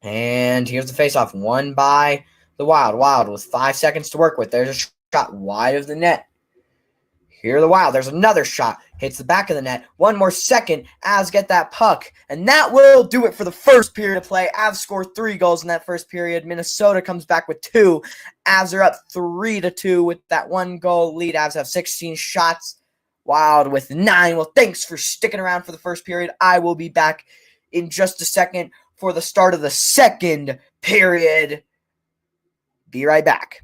And here's the face-off. Won by the Wild. Wild with 5 seconds to work with. There's a shot wide of the net. Here are the Wild. There's another shot. Hits the back of the net. 1 more second. Avs get that puck. And that will do it for the first period of play. Avs score 3 goals in that first period. Minnesota comes back with 2. Avs are up 3-2 with that 1-goal lead. Avs have 16 shots. Wild with 9. Well, thanks for sticking around for the first period. I will be back in just a second for the start of the second period. Be right back.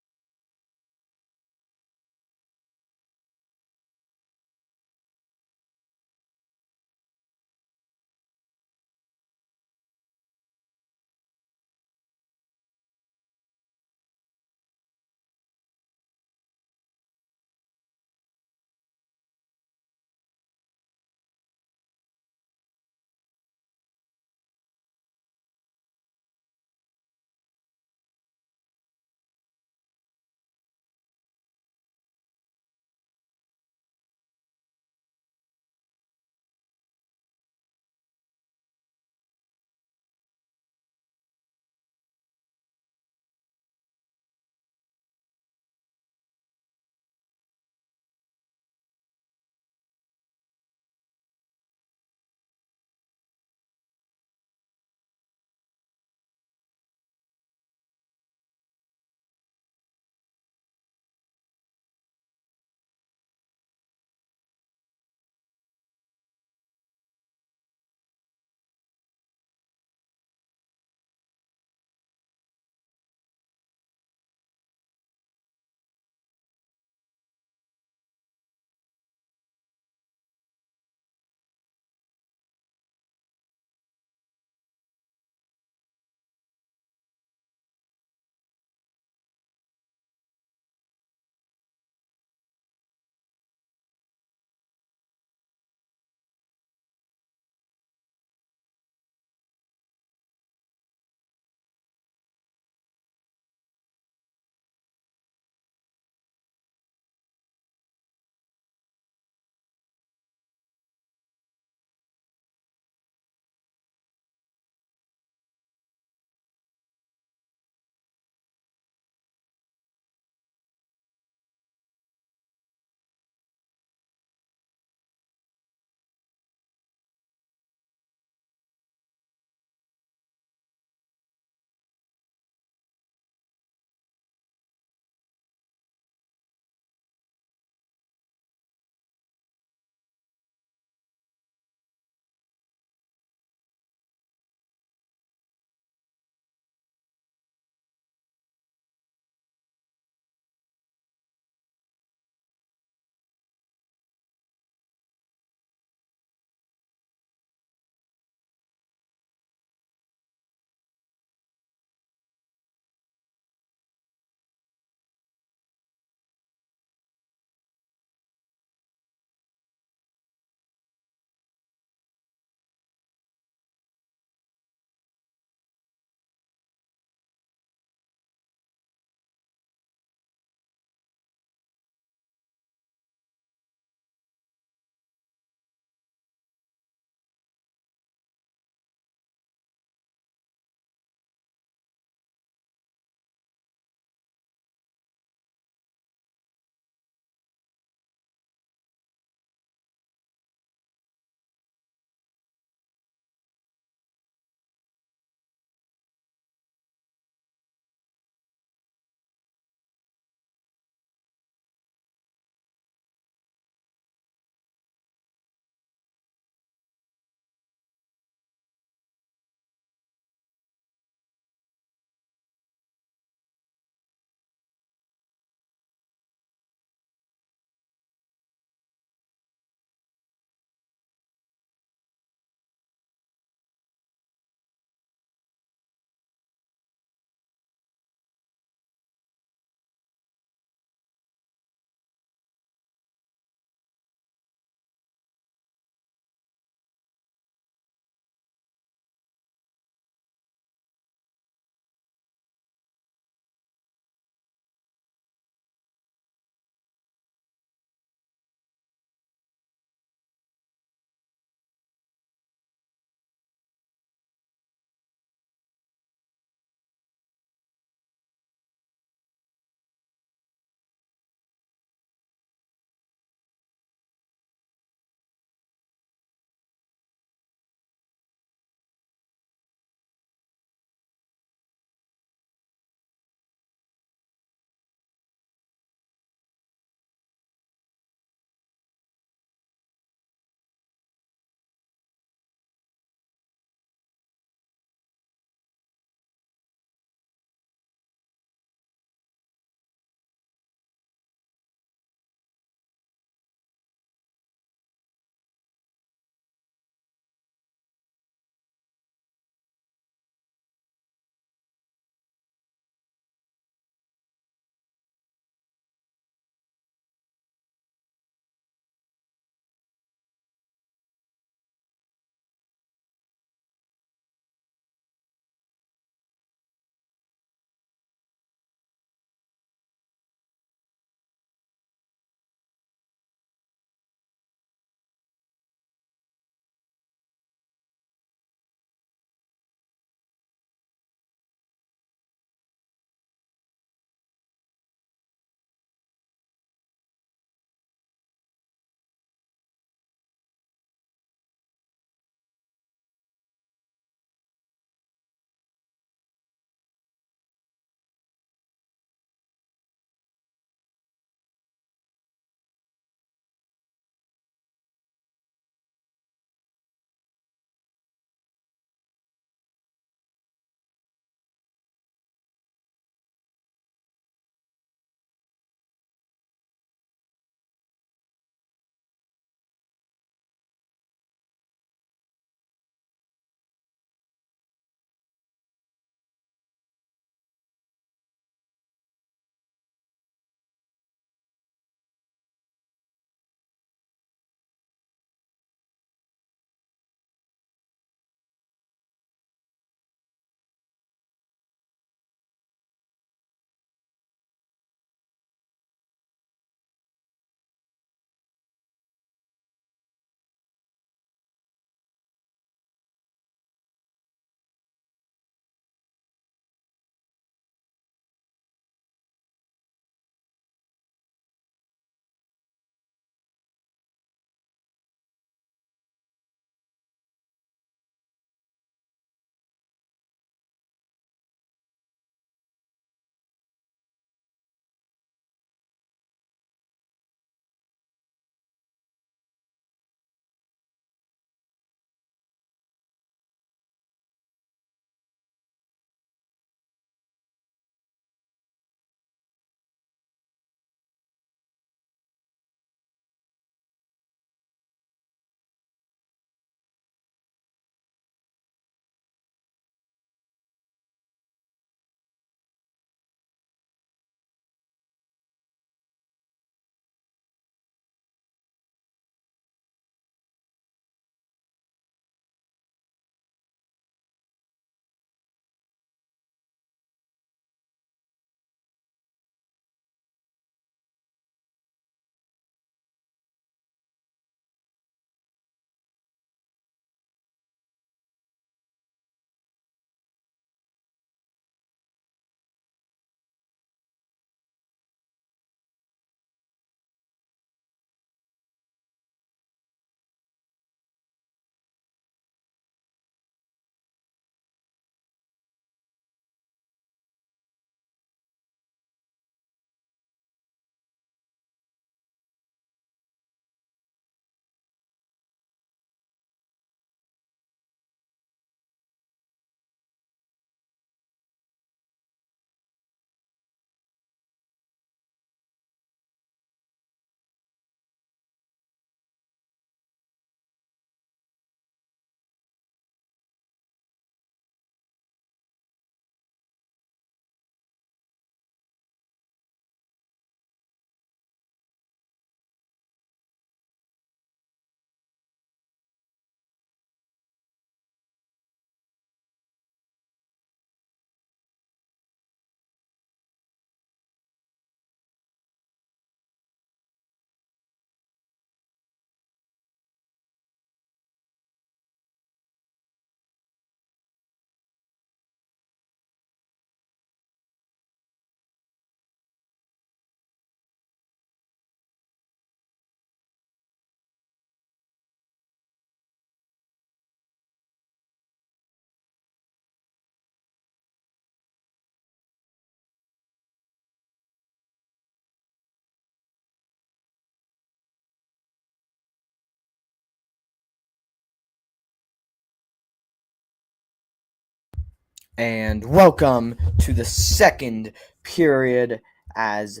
And welcome to the second period as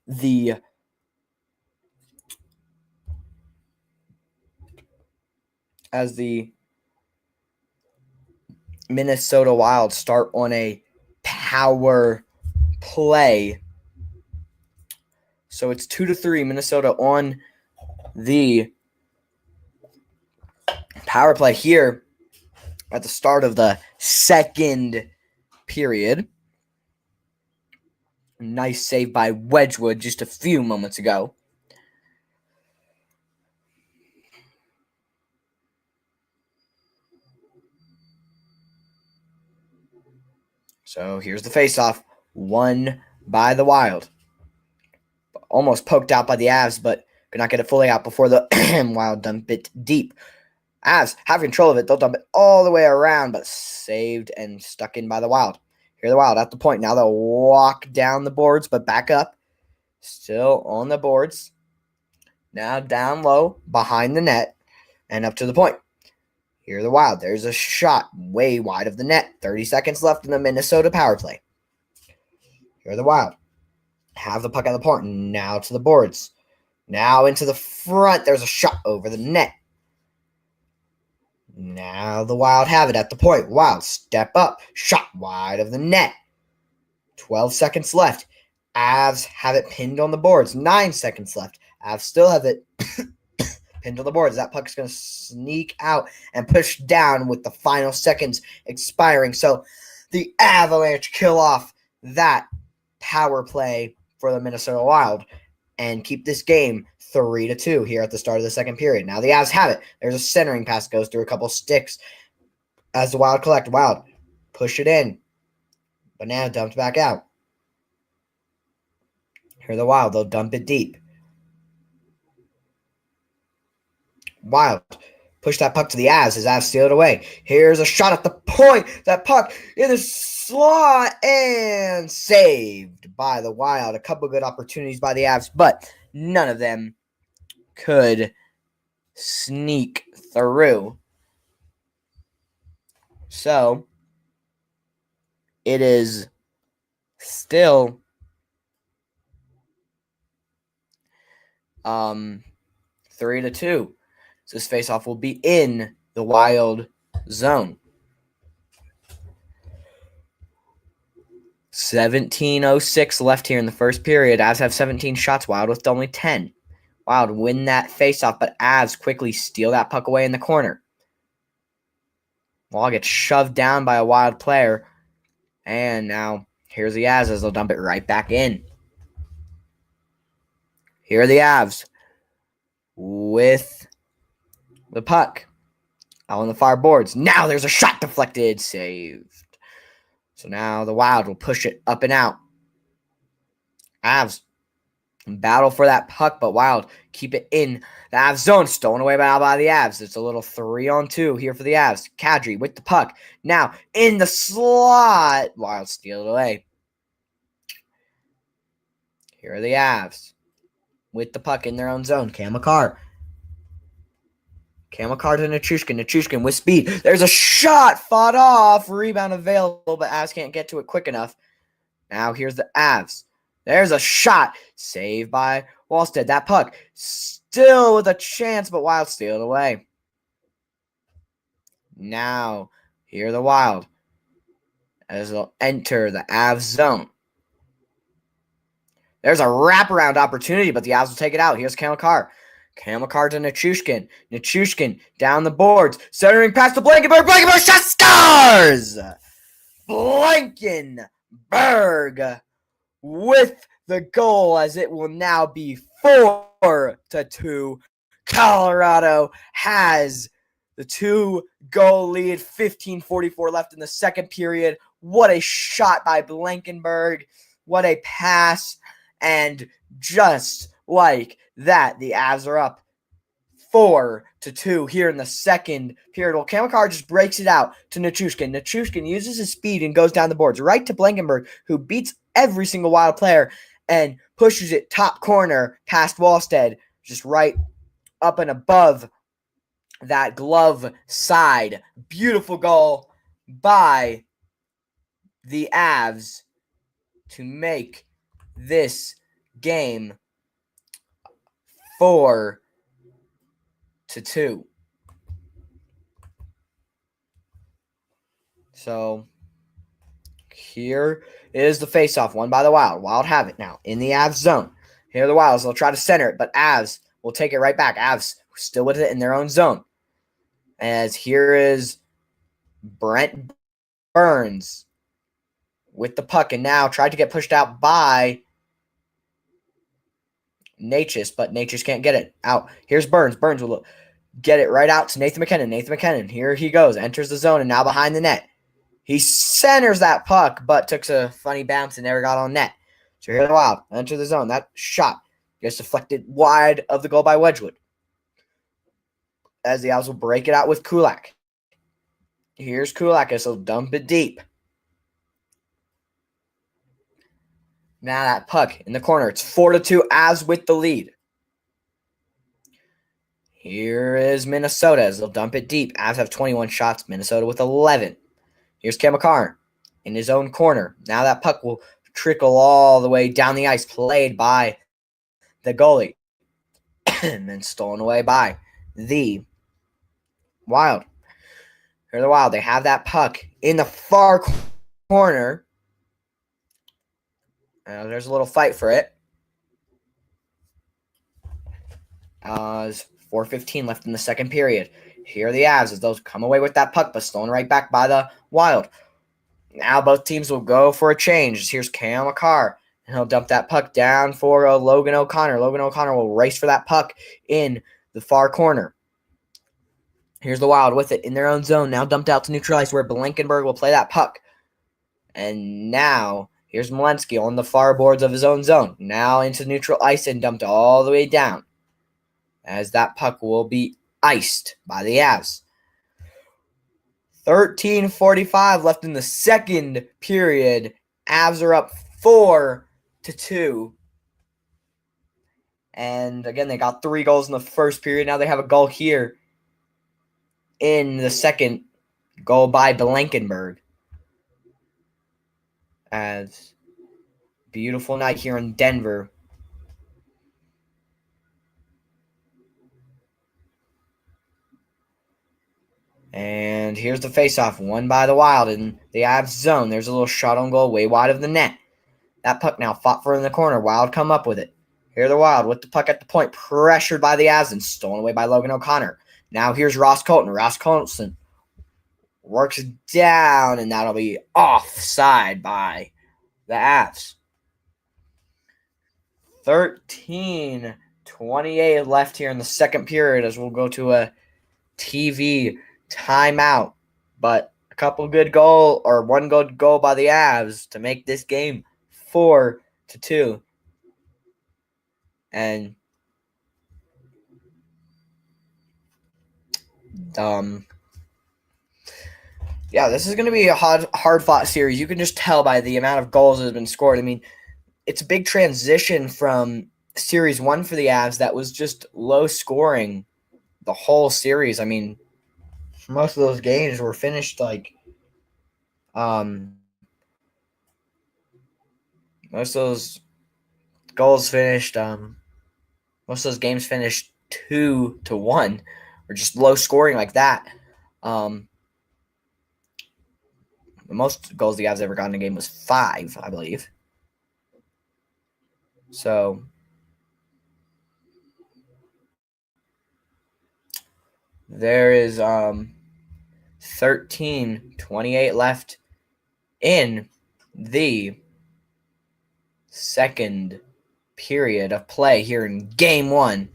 the Minnesota Wild start on a power play. So it's 2-3 Minnesota on the power play here at the start of the second period. Nice save by Wedgwood just a few moments ago. So here's the faceoff, won by the Wild. Almost poked out by the Avs, but could not get it fully out before the Wild dump it deep. Avs have control of it. They'll dump it all the way around, but saved and stuck in by the Wild. Here the Wild at the point. Now they'll walk down the boards, but back up. Still on the boards. Now down low, behind the net, and up to the point. Here the Wild. There's a shot way wide of the net. 30 seconds left in the Minnesota power play. Here the Wild. Have the puck at the point. Now to the boards. Now into the front. There's a shot over the net. Now the Wild have it at the point. Wild step up. Shot wide of the net. 12 seconds left. Avs have it pinned on the boards. 9 seconds left. Avs still have it pinned on the boards. That puck's going to sneak out and push down with the final seconds expiring. So the Avalanche kill off that power play for the Minnesota Wild and keep this game 3-2 here at the start of the second period. Now the Avs have it. There's a centering pass, goes through a couple sticks as the Wild collect. Wild push it in, but now dumped back out. Here the Wild, they'll dump it deep. Wild push that puck to the Avs as Avs steal it away. Here's a shot at the point. That puck in the slot and saved by the Wild. A couple good opportunities by the Avs, but none of them could sneak through. So it is still 3-2. So this faceoff will be in the Wild zone. 17:06 left here in the first period. Avs have 17 shots. Wild with only 10. Wild win that faceoff, but Avs quickly steal that puck away in the corner. Wild gets shoved down by a Wild player. And now here's the Avs as they'll dump it right back in. Here are the Avs with the puck on the far boards. Now there's a shot deflected, saved. So now the Wild will push it up and out. Avs battle for that puck, but Wild keep it in the Avs zone. Stolen away by the Avs. It's a little 3-on-2 here for the Avs. Kadri with the puck. Now in the slot. Wild steal it away. Here are the Avs with the puck in their own zone. Kamakar to Nichushkin. Nichushkin with speed. There's a shot. Fought off. Rebound available, but Avs can't get to it quick enough. Now here's the Avs. There's a shot. Saved by Wallstead. That puck still with a chance, but Wild steal it away. Now, here are the Wild as they'll enter the Avs zone. There's a wraparound opportunity, but the Avs will take it out. Here's Kamakar. Kamakar to Nichushkin. Nichushkin down the boards. Centering past the Blankenberg. Blankenberg shot scores! Blankenberg with the goal as it will now be 4-2. Colorado has the 2-goal lead. 15:44 left in the second period. What a shot by Blankenberg. What a pass. And just like that, the Avs are up 4-2 here in the second period. Well, Kamakar just breaks it out to Nichushkin. Nichushkin uses his speed and goes down the boards right to Blankenberg, who beats every single Wild player and pushes it top corner past Wallstead, just right up and above that glove side. Beautiful goal by the Avs to make this game 4-2. So here is the faceoff won by the Wild. Wild have it now in the Avs zone. Here are the Wilds. They'll try to center it, but Avs will take it right back. Avs still with it in their own zone. As here is Brent Burns with the puck, and now tried to get pushed out by Natchez, but Natchez can't get it out. Here's Burns. Burns will get it right out to Nathan MacKinnon. Nathan MacKinnon, here he goes, enters the zone, and now behind the net. He centers that puck, but took a funny bounce and never got on net. So here the Wild enter the zone. That shot gets deflected wide of the goal by Wedgwood. As the Avs will break it out with Kulak. Here's Kulak as he'll dump it deep. Now that puck in the corner. It's 4-2, Avs with the lead. Here is Minnesota as they'll dump it deep. Avs have 21 shots, Minnesota with 11. Here's Cam Makar in his own corner. Now that puck will trickle all the way down the ice, played by the goalie. And then stolen away by the Wild. Here the Wild. They have that puck in the far corner. There's a little fight for it. 4:15 left in the second period. Here are the Avs as those come away with that puck, but stolen right back by the Wild. Now both teams will go for a change. Here's Cam Makar, and he'll dump that puck down for Logan O'Connor. Logan O'Connor will race for that puck in the far corner. Here's the Wild with it in their own zone. Now dumped out to neutral ice where Blankenberg will play that puck. And now here's Malinsky on the far boards of his own zone. Now into neutral ice and dumped all the way down. As that puck will be iced by the Avs. 13:45 left in the second period. Avs are up 4-2. And again, they got 3 goals in the first period. Now they have a goal here in the second. Goal by Blankenberg. As beautiful night here in Denver. And here's the faceoff, won by the Wild in the Avs zone. There's a little shot on goal way wide of the net. That puck now fought for in the corner. Wild come up with it. Here the Wild with the puck at the point, pressured by the Avs and stolen away by Logan O'Connor. Now here's Ross Colton. Ross Colton works down, and that'll be offside by the Avs. 13:28 left here in the second period as we'll go to a TV timeout. But a couple good goal or one good goal by the Avs to make this game 4-2. And yeah, this is going to be a hard-fought series. You can just tell by the amount of goals that have been scored. I mean, it's a big transition from Series 1 for the Avs that was just low scoring the whole series. I mean, most of those games were finished like most of those goals finished most of those games finished 2-1 or just low scoring like that. The most goals the Avs ever got in a game was 5, I believe. So there is 13:28 left in the second period of play here in Game 1.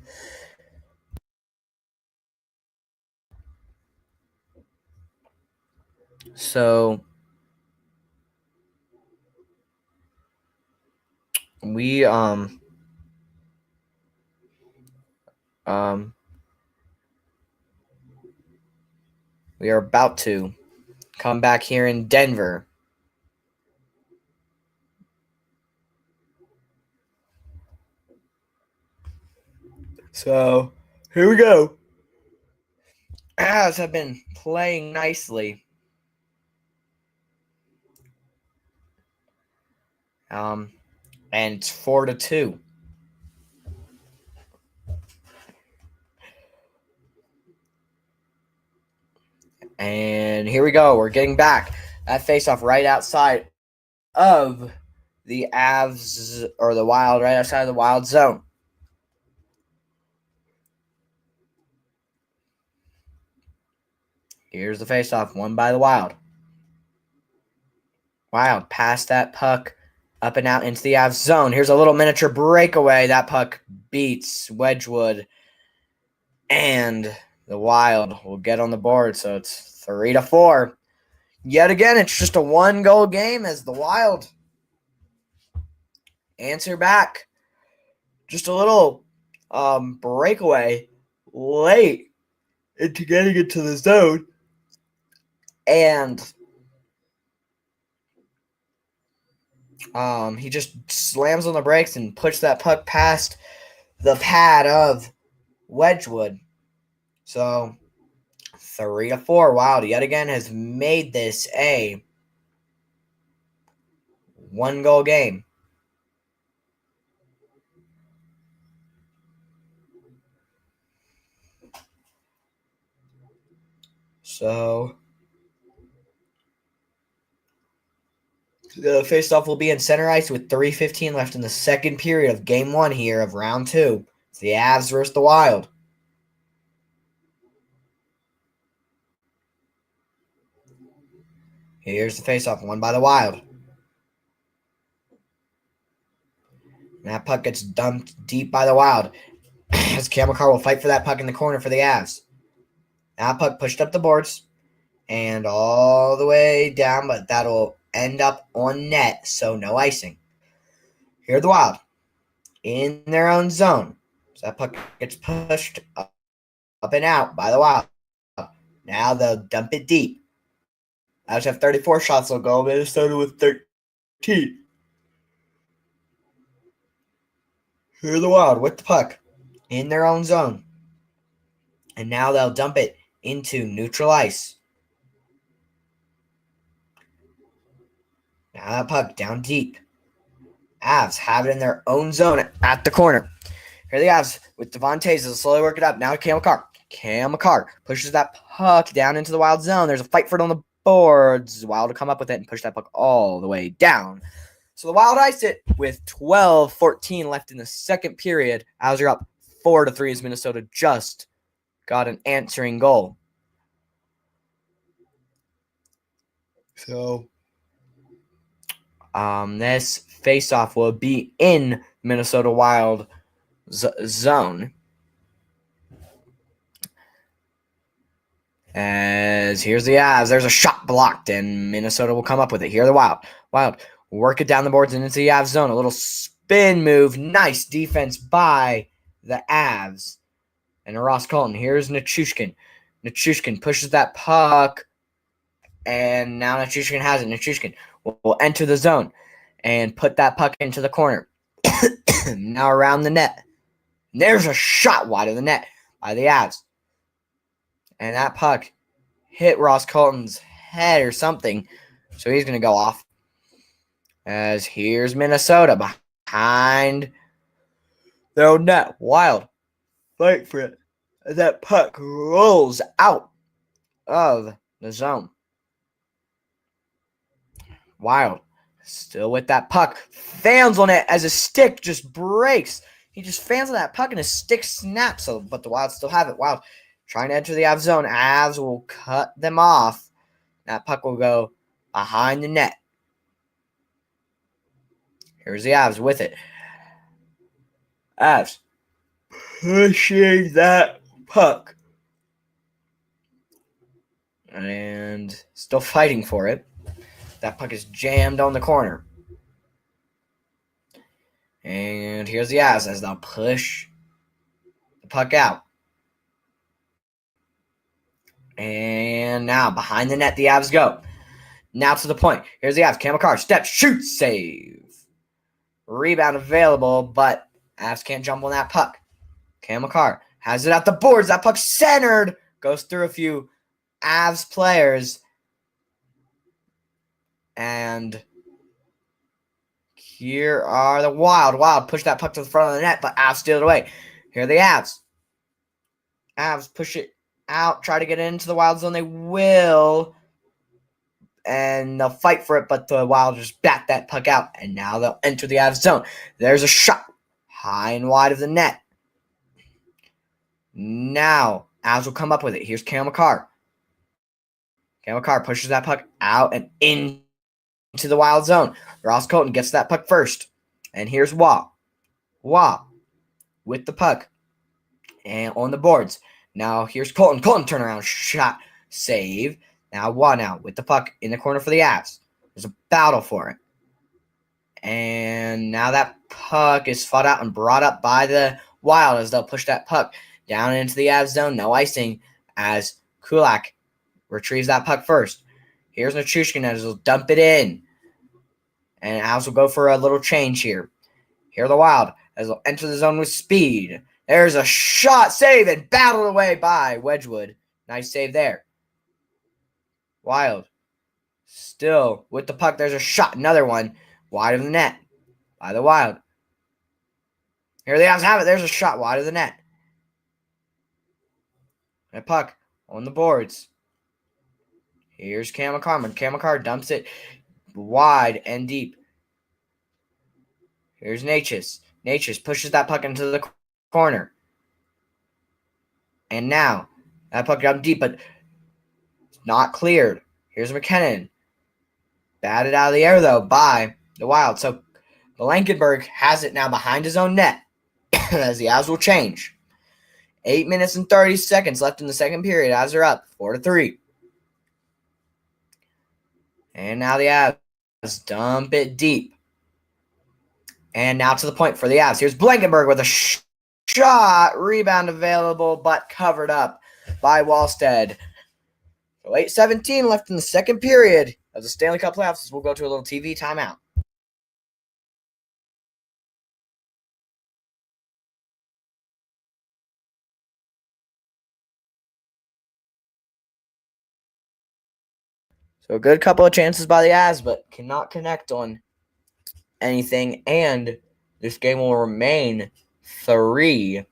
So we we are about to come back here in Denver. So here we go. Avs have been playing nicely. And it's 4-2. And here we go. We're getting back. That face-off right outside of the Avs, or the Wild, right outside of the Wild zone. Here's the face-off, won by the Wild. Wild pass that puck up and out into the Avs zone. Here's a little miniature breakaway. That puck beats Wedgwood, and the Wild will get on the board. So it's 3-4. Yet again, it's just a 1-goal game as the Wild answer back. Just a little breakaway late into getting into the zone. And he just slams on the brakes and puts that puck past the pad of Wedgwood. So 3-4. Wild yet again has made this a 1-goal game. So the faceoff will be in center ice with 3:15 left in the second period of Game 1 here of Round 2. It's the Avs versus the Wild. Here's the faceoff, won by the Wild. And that puck gets dumped deep by the Wild. As Kamakar will fight for that puck in the corner for the Avs. That puck pushed up the boards and all the way down, but that'll end up on net, so no icing. Here are the Wild in their own zone. So that puck gets pushed up and out by the Wild. Now they'll dump it deep. Avs have 34 shots on goal. Minnesota with 13. Here are the Wild with the puck in their own zone. And now they'll dump it into neutral ice. Now that puck down deep. Avs have it in their own zone at the corner. Here are the Avs with Devontae. They'll slowly work it up. Now Kamakar. Kamakar pushes that puck down into the Wild zone. There's a fight for it on the boards. Wild to come up with it and push that puck all the way down. So the Wild ice it with 12:14 left in the second period. Avs are up 4-3 as Minnesota just got an answering goal. So this faceoff will be in Minnesota Wild zone. As here's the Avs. There's a shot blocked, and Minnesota will come up with it. Here are the Wild. Wild work it down the boards and into the Avs zone. A little spin move. Nice defense by the Avs. And Ross Colton. Here's Nichushkin. Nichushkin pushes that puck. And now Nichushkin has it. Nichushkin will enter the zone and put that puck into the corner. Now around the net. There's a shot wide of the net by the Avs. And that puck hit Ross Colton's head or something. So he's going to go off. As here's Minnesota behind their own net. Wild fight for it. That puck rolls out of the zone. Wild still with that puck. Fans on it as his stick just breaks. He just fans on that puck and his stick snaps. But the Wild still have it. Wild trying to enter the Avs zone. Avs will cut them off. That puck will go behind the net. Here's the Avs with it. Avs pushing that puck. And still fighting for it. That puck is jammed on the corner. And here's the Avs as they'll push the puck out. And now behind the net, the Avs go. Now to the point. Here's the Avs. Kamakar steps, shoots, save. Rebound available, but Avs can't jump on that puck. Kamakar has it at the boards. That puck centered. Goes through a few Avs players. And Here are the Wild. Wild push that puck to the front of the net, but Avs steal it away. Here are the Avs. Avs push it out, try to get into the Wild zone. They will. And they'll fight for it, but the Wild just bat that puck out. And now they'll enter the Avs zone. There's a shot high and wide of the net. Now, Avs will come up with it. Here's Cale Makar. Cale Makar pushes that puck out and into the Wild zone. Ross Colton gets that puck first. And here's Waugh. Waugh with the puck. And on the boards. Now, here's Colton. Colton turnaround shot. Save. Now, Waugh now with the puck in the corner for the Avs. There's a battle for it. And now that puck is fought out and brought up by the Wild as they'll push that puck down into the Avs zone. No icing as Kulak retrieves that puck first. Here's Nichushkin as he'll dump it in. And Avs will go for a little change here. Here are the Wild as they'll enter the zone with speed. There's a shot, save, and battled away by Wedgwood. Nice save there. Wild still with the puck. There's a shot, another one wide of the net by the Wild. Here the Avs have it. There's a shot wide of the net. And a puck on the boards. Here's Cale Makar. Cale Makar dumps it wide and deep. Here's Natchez. Natchez pushes that puck into the corner. And now, that puck got deep, but it's not cleared. Here's McKinnon. Batted out of the air, though, by the Wild. So, Blankenberg has it now behind his own net as the Avs will change. 8 minutes and 30 seconds left in the second period. Avs are up 4-3. And now the Avs dump it deep. And now to the point for the Avs. Here's Blankenberg with a shot. Rebound available, but covered up by Wallstead. So 8:17 left in the second period of the Stanley Cup playoffs. We'll go to a little TV timeout. So a good couple of chances by the Avs, but cannot connect on anything. And this game will remain 3-4.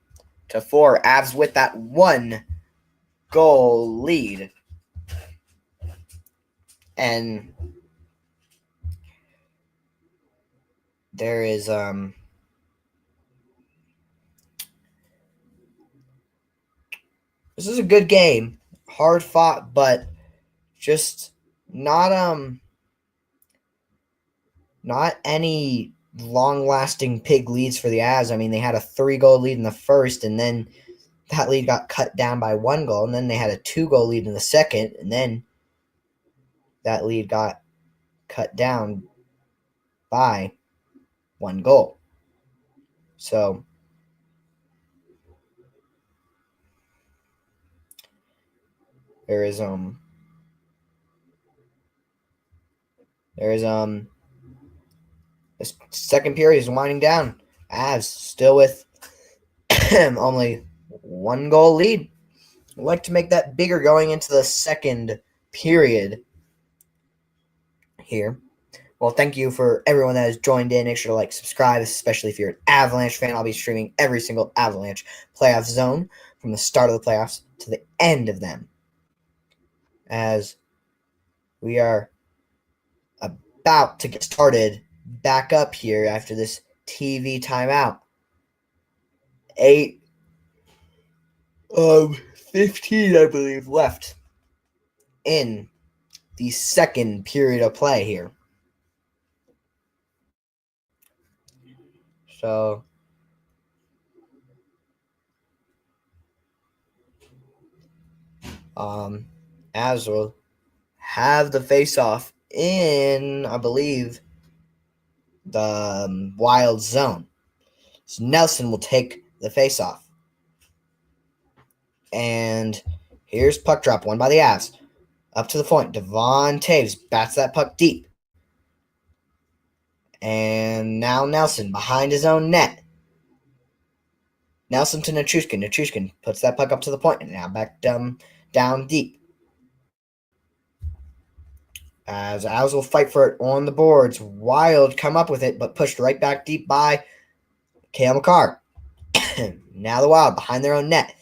Avs with that 1-goal lead. And there is this is a good game. Hard fought, but just not any long-lasting big leads for the Avs. I mean, they had a 3-goal lead in the first, and then that lead got cut down by 1 goal, and then they had a 2-goal lead in the second, and then that lead got cut down by 1 goal. So there is this second period is winding down. Avs still with only 1-goal lead. I'd like to make that bigger going into the second period here. Well, thank you for everyone that has joined in. Make sure to like, subscribe, especially if you're an Avalanche fan. I'll be streaming every single Avalanche playoff zone from the start of the playoffs to the end of them, as we are about to get started back up here after this TV timeout. 8 of 15, I believe, left in the second period of play here. So, Avs will have the face-off in, I believe, the Wild zone. So Nelson will take the face-off. And here's puck drop, won by the Avs. Up to the point, Devon Taves bats that puck deep. And now Nelson behind his own net. Nelson to Nichushkin. Nichushkin puts that puck up to the point, and now back down deep. As Avs will fight for it on the boards. Wild come up with it, but pushed right back deep by Cale Makar. Now the Wild behind their own net.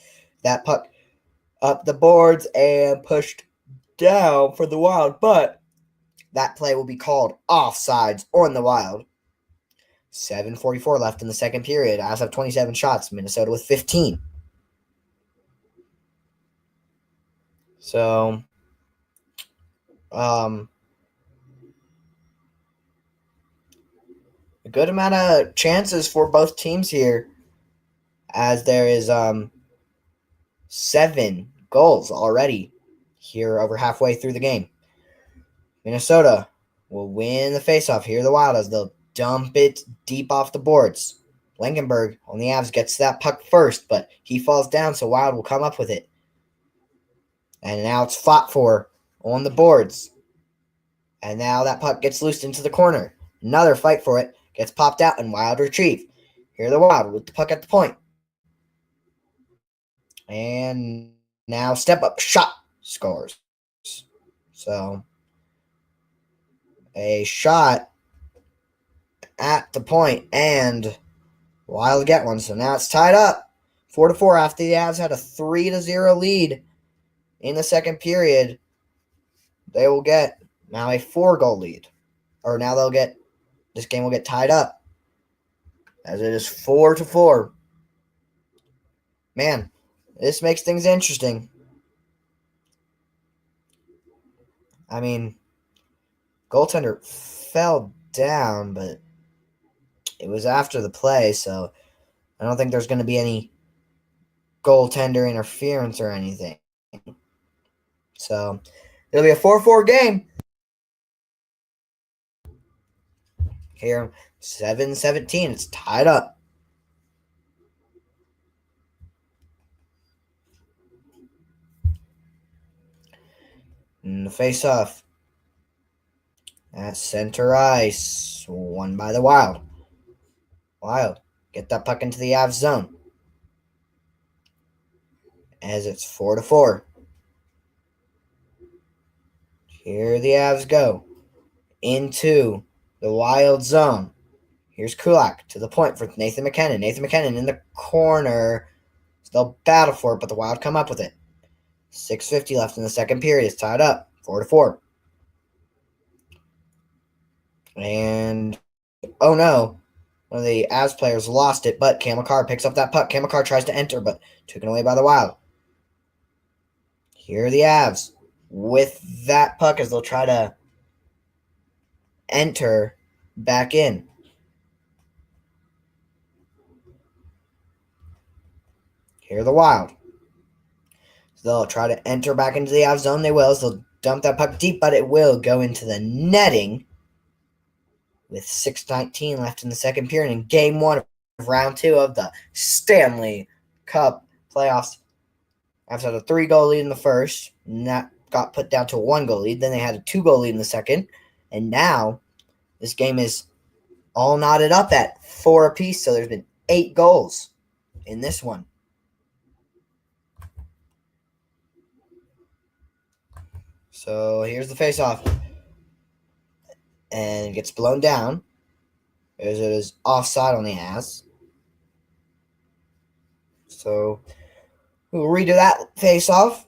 That puck up the boards and pushed down for the Wild, but that play will be called offsides on the Wild. 7:44 left in the second period. Avs have 27 shots. Minnesota with 15. So, a good amount of chances for both teams here, as there is 7 goals already here over halfway through the game. Minnesota will win the faceoff. Here the Wild as they'll dump it deep off the boards. Langenberg on the Avs gets that puck first, but he falls down, so Wild will come up with it. And now it's fought for on the boards. And now that puck gets loosed into the corner. Another fight for it. Gets popped out and Wild retrieve. Here the Wild with the puck at the point. And now step up shot scores. So a shot at the point and Wild get one. So now it's tied up 4-4 after the Avs had a 3-0 lead in the second period. They will get now a 4-goal lead. Or now this game will get tied up as it is 4-4. Man, this makes things interesting. I mean, goaltender fell down, but it was after the play, so I don't think there's going to be any goaltender interference or anything. So it'll be a 4-4 game. Here, 7-17. It's tied up. And the face-off at center ice, won by the Wild. Wild get that puck into the Avs zone as it's 4-4. Here the Avs go into the Wild zone. Here's Kulak to the point for Nathan McKinnon. Nathan McKinnon in the corner. Still battle for it, but the Wild come up with it. 6:50 left in the second period. It's tied up 4-4. And, oh no, one of the Avs players lost it, but Cale Makar picks up that puck. Cale Makar tries to enter, but taken away by the Wild. Here are the Avs with that puck as they'll try to enter back in. Here are the Wild. So they'll try to enter back into the Avs zone. They will. So they'll dump that puck deep, but it will go into the netting with 6:19 left in the second period in Game 1 of Round 2 of the Stanley Cup playoffs. Avs had a 3-goal lead in the first, and that got put down to a 1-goal lead. Then they had a 2-goal lead in the second, and now this game is all knotted up at 4 apiece, so there's been 8 goals in this one. So here's the face-off. And it gets blown down as it is offside on the Avs. So we'll redo that face-off.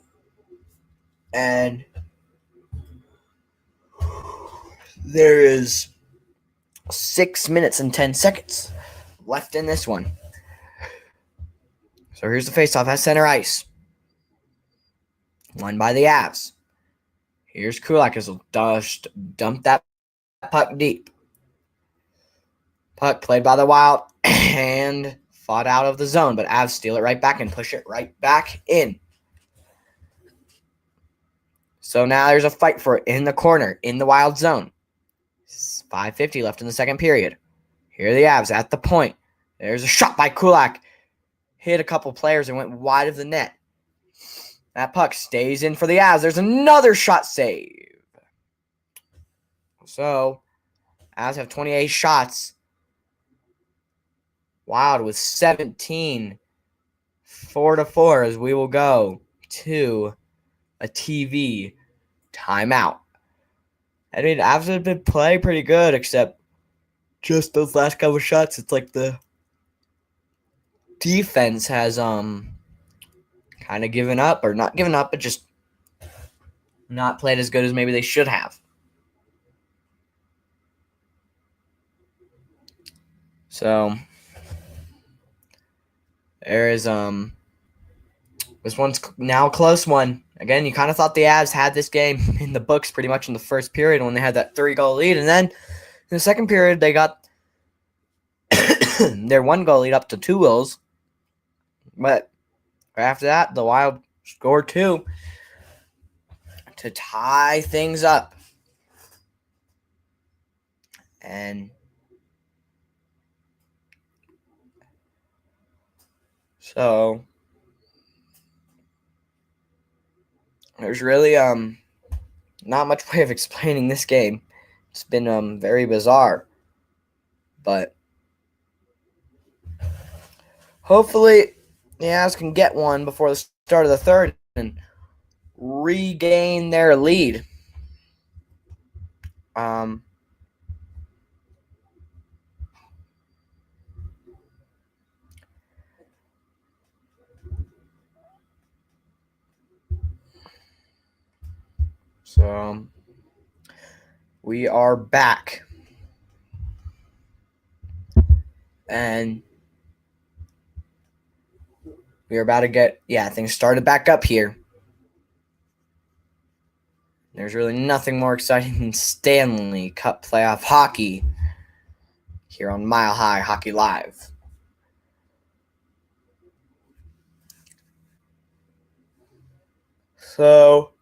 And there is 6 minutes and 10 seconds left in this one. So here's the face-off at center ice. Won by the Avs. Here's Kulak as he'll just dump that puck deep. Puck played by the Wild and fought out of the zone, but Avs steal it right back and push it right back in. So now there's a fight for it in the corner, in the Wild zone. 5:50 left in the second period. Here are the Avs at the point. There's a shot by Kulak. Hit a couple players and went wide of the net. That puck stays in for the Avs. There's another shot save. So, Avs have 28 shots. Wild with 17. 4-4 as we will go to a TV timeout. I mean, Avs have been playing pretty good, except just those last couple shots. It's like the defense has kind of given up, or not given up, but just not played as good as maybe they should have. So there is this one's now a close one. Again, you kind of thought the Avs had this game in the books pretty much in the first period when they had that 3-goal lead, and then in the second period they got their 1-goal lead up to 2 goals. But after that, the Wild scored 2 to tie things up. And so there's really not much way of explaining this game. It's been very bizarre. But hopefully the Avs can get one before the start of the third and regain their lead. So we are back. And we are about to get, things started back up here. There's really nothing more exciting than Stanley Cup playoff hockey here on Mile High Hockey Live. So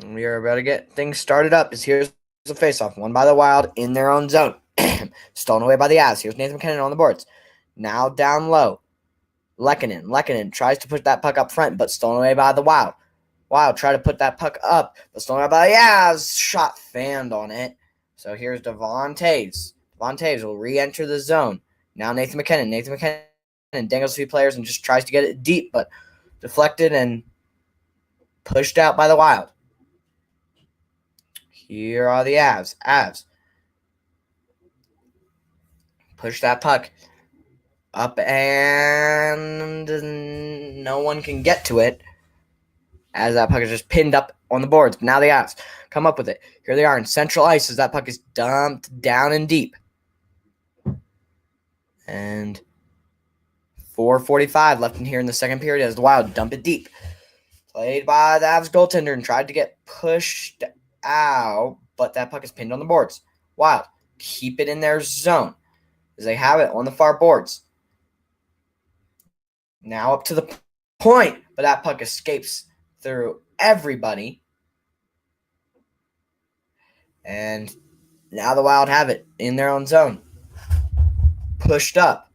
we are about to get things started up. Here's the faceoff, won by the Wild in their own zone. Stolen away by the Avs. Here's Nathan MacKinnon on the boards. Now down low. Lehkonen tries to put that puck up front, but stolen away by the Wild. Wild try to put that puck up, but stolen away by the Avs. Shot fanned on it. So here's Devon Toews. Devon Toews will re-enter the zone. Now Nathan MacKinnon. Nathan MacKinnon dangles a few players and just tries to get it deep, but deflected and pushed out by the Wild. Here are the Avs. Avs push that puck up, and no one can get to it as that puck is just pinned up on the boards. But now the Avs come up with it. Here they are in central ice as that puck is dumped down and deep. And 4:45 left in here in the second period as the Wild dump it deep. Played by the Avs goaltender and tried to get pushed out, but that puck is pinned on the boards. Wild keep it in their zone as they have it on the far boards. Now up to the point, but that puck escapes through everybody. And now the Wild have it in their own zone. Pushed up.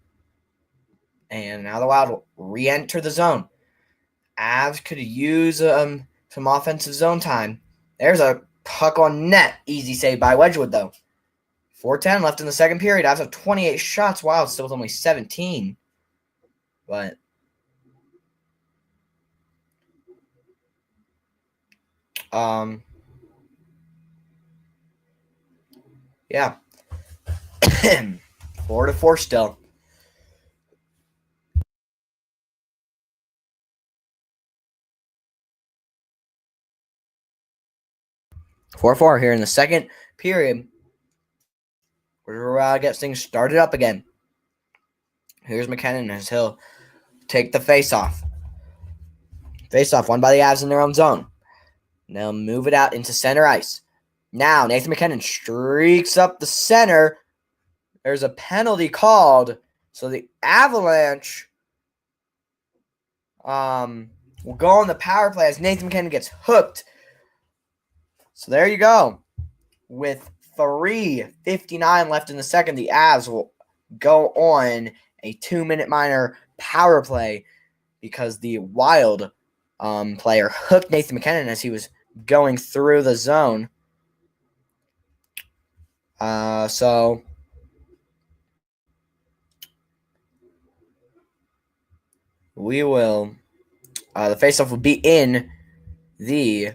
And now the Wild will re-enter the zone. Avs could use some offensive zone time. There's a puck on net. Easy save by Wedgwood, though. 4:10 left in the second period. Avs have 28 shots. Wild still with only 17. But yeah. 4-4 still. Four here in the second period. We're about to get things started up again. Here's MacKinnon as he'll take the face-off. Face-off won by the Avs in their own zone. They'll move it out into center ice. Now Nathan MacKinnon streaks up the center. There's a penalty called. So the Avalanche will go on the power play as Nathan MacKinnon gets hooked. So there you go. With 3:59 left in the second, the Avs will go on a 2-minute minor power play because the Wild player hooked Nathan MacKinnon as he was going through the zone. So we will. The faceoff will be in the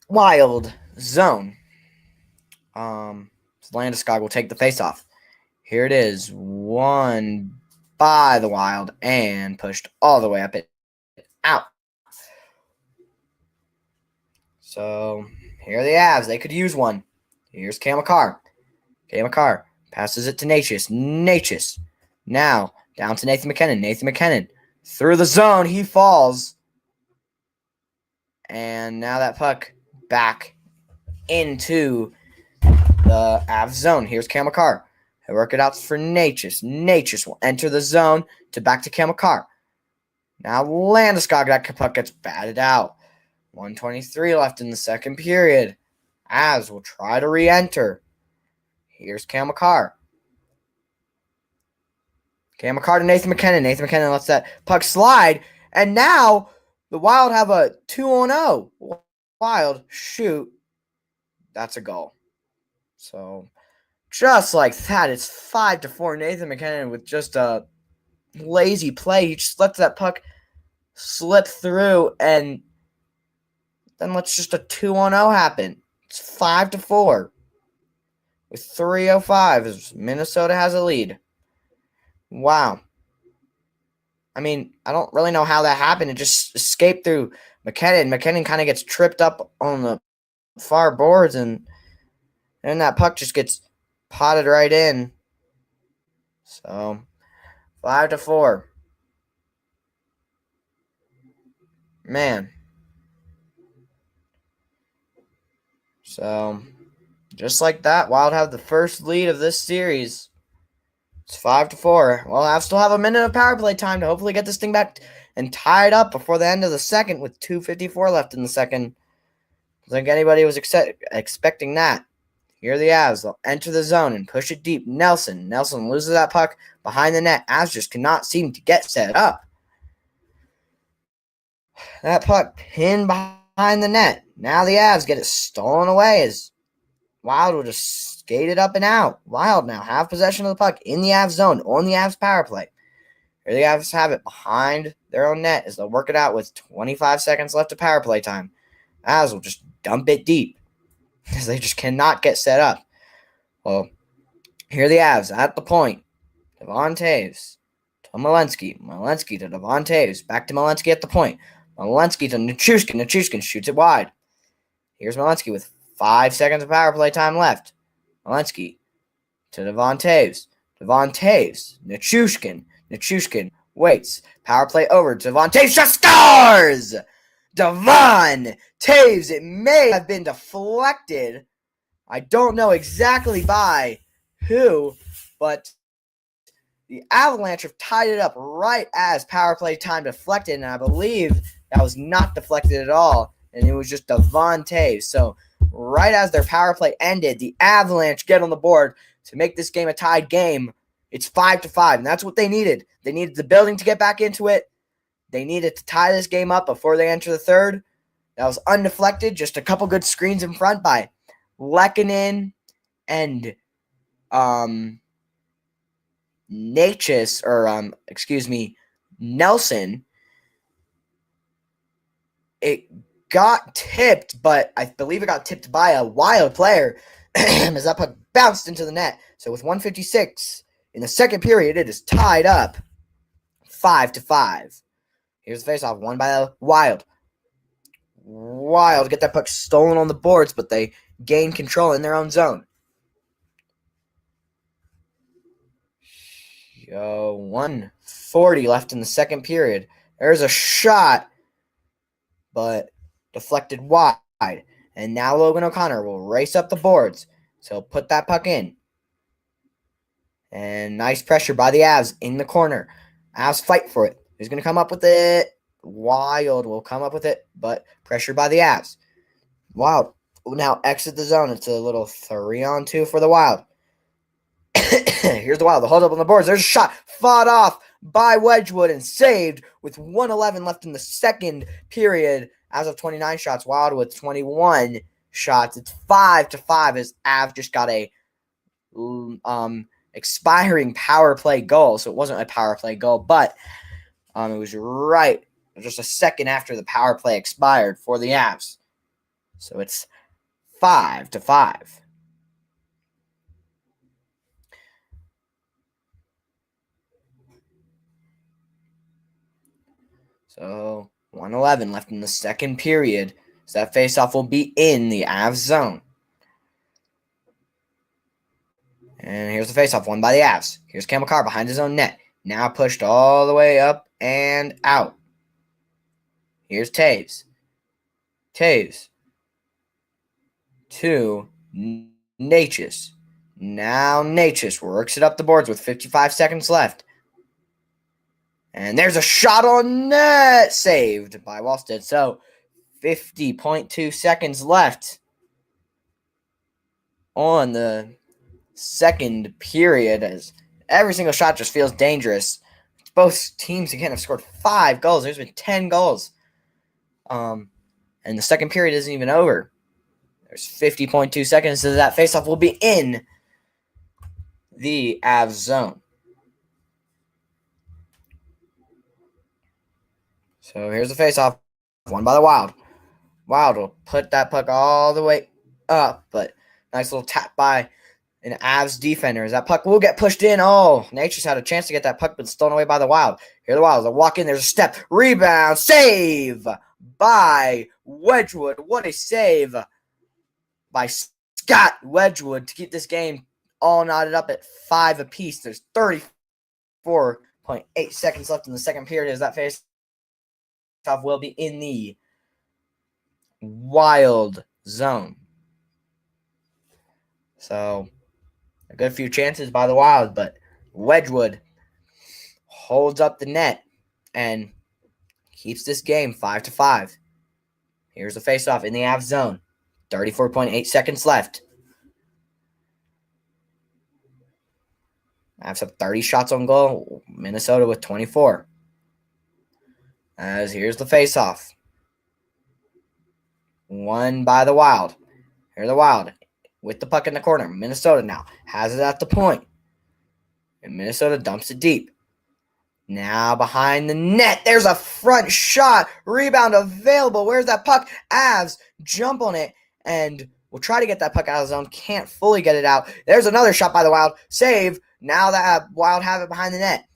Wild zone. Landeskog will take the faceoff. Here it is, won by the Wild and pushed all the way up it out. So here are the Avs. They could use one. Here's Cale Makar. Cale Makar passes it to Natchez. Natchez. Now down to Nathan MacKinnon. Nathan MacKinnon through the zone. He falls. And now that puck back into the Avs zone. Here's Cale Makar. He'll work it out for Natchez. Natchez will enter the zone to back to Cale Makar. Now Landeskog, that puck gets batted out. 1:23 left in the second period. Avs will try to re-enter. Here's Cale Makar. Cale Makar to Nathan MacKinnon. Nathan MacKinnon lets that puck slide. And now the Wild have a 2-0. Wild shoot. That's a goal. So just like that, it's 5-4. Nathan MacKinnon with just a lazy play. He just lets that puck slip through, and then let's just a 2-0 happen. It's 5-4 with 3:05 as Minnesota has a lead. Wow. I mean, I don't really know how that happened. It just escaped through MacKinnon. MacKinnon kind of gets tripped up on the far boards, and then that puck just gets potted right in. So 5-4. Man. So just like that, Wild have the first lead of this series. It's 5-4. Well, I still have a minute of power play time to hopefully get this thing back and tie it up before the end of the second with 2:54 left in the second. I think anybody was expecting that. Here are the Avs. They'll enter the zone and push it deep. Nelson loses that puck behind the net. Avs just cannot seem to get set up. That puck pinned behind the net. Now the Avs get it stolen away as Wild will just skate it up and out. Wild now have possession of the puck in the Avs zone on the Avs power play. Here the Avs have it behind their own net as they'll work it out with 25 seconds left of power play time. Avs will just dump it deep because they just cannot get set up. Well, here are the Avs at the point. Devon Toews to Malinsky. Malinsky to Devon Toews. Back to Malinsky at the point. Malinsky to Nichushkin. Nichushkin shoots it wide. Here's Malinsky with 5 seconds of power play time left. Malinsky to Devon Toews. Devon Toews. Nichushkin. Nichushkin waits. Power play over. Devon Toews just scores! Devon Toews. It may have been deflected. I don't know exactly by who, but the Avalanche have tied it up right as power play time deflected, and I believe that was not deflected at all, and it was just Devon Toews. So right as their power play ended, the Avalanche get on the board to make this game a tied game. It's 5-5, and that's what they needed. They needed the building to get back into it. They needed to tie this game up before they enter the third. That was undeflected. Just a couple good screens in front by Lehkonen and Nelson. It got tipped, but I believe it got tipped by a Wild player as that puck bounced into the net. So with 1:56 in the second period, it is tied up 5-5. Here's the faceoff, won by the Wild. Wild get that puck stolen on the boards, but they gain control in their own zone. 1:40 left in the second period. There's a shot, but deflected wide. And now Logan O'Connor will race up the boards. So he'll put that puck in. And nice pressure by the Avs in the corner. Avs fight for it. Who's going to come up with it? Wild will come up with it, but pressure by the Avs. Wild will now exit the zone. It's a little 3-on-2 for the Wild. Here's the Wild. The hold up on the boards. There's a shot. Fought off by Wedgwood and saved with 1:11 left in the second period. As of 29 shots, Wild with 21 shots. It's 5-5 as Avs just got a expiring power play goal. So it wasn't a power play goal, but it was right just a second after the power play expired for the Avs. So it's 5-5. So 1:11 left in the second period. So that faceoff will be in the Avs zone. And here's the faceoff won by the Avs. Here's Cam Makar behind his own net. Now pushed all the way up and out. Here's Taves. Taves to Natchez. Now Natchez works it up the boards with 55 seconds left. And there's a shot on net saved by Wallstead. So 50.2 seconds left on the second period, as every single shot just feels dangerous. Both teams again have scored 5 goals. There's been 10 goals. And the second period isn't even over. There's 50.2 seconds, so that faceoff will be in the Avs zone. So here's the faceoff, won by the Wild. Wild will put that puck all the way up, but nice little tap by an Avs defender. As that puck will get pushed in. Oh, Nature's had a chance to get that puck, but stolen away by the Wild. Here the Wild. They walk in. There's a step. Rebound. Save by Wedgwood. What a save by Scott Wedgwood to keep this game all knotted up at 5 apiece. There's 34.8 seconds left in the second period as that face-off will be in the Wild zone. So a good few chances by the Wild, but Wedgwood holds up the net and keeps this game 5-5. Here's the faceoff in the Avs zone. 34.8 seconds left. Avs have 30 shots on goal. Minnesota with 24. As here's the faceoff. Won by the Wild. Here's the Wild with the puck in the corner. Minnesota now has it at the point. And Minnesota dumps it deep. Now behind the net. There's a front shot. Rebound available. Where's that puck? Avs jump on it and will try to get that puck out of the zone. Can't fully get it out. There's another shot by the Wild. Save. Now that Wild have it behind the net.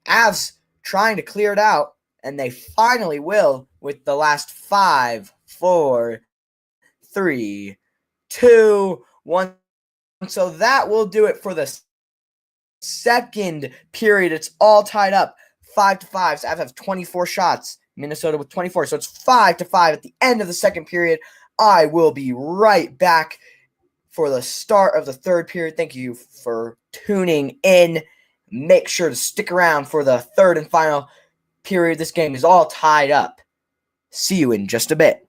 Avs trying to clear it out, and they finally will with the last 5, 4, 3, 2, 1. So that will do it for the second period. It's all tied up 5-5. So Avs have 24 shots. Minnesota with 24. So it's 5-5 at the end of the second period. I will be right back for the start of the third period. Thank you for tuning in. Make sure to stick around for the third and final period. This game is all tied up. See you in just a bit.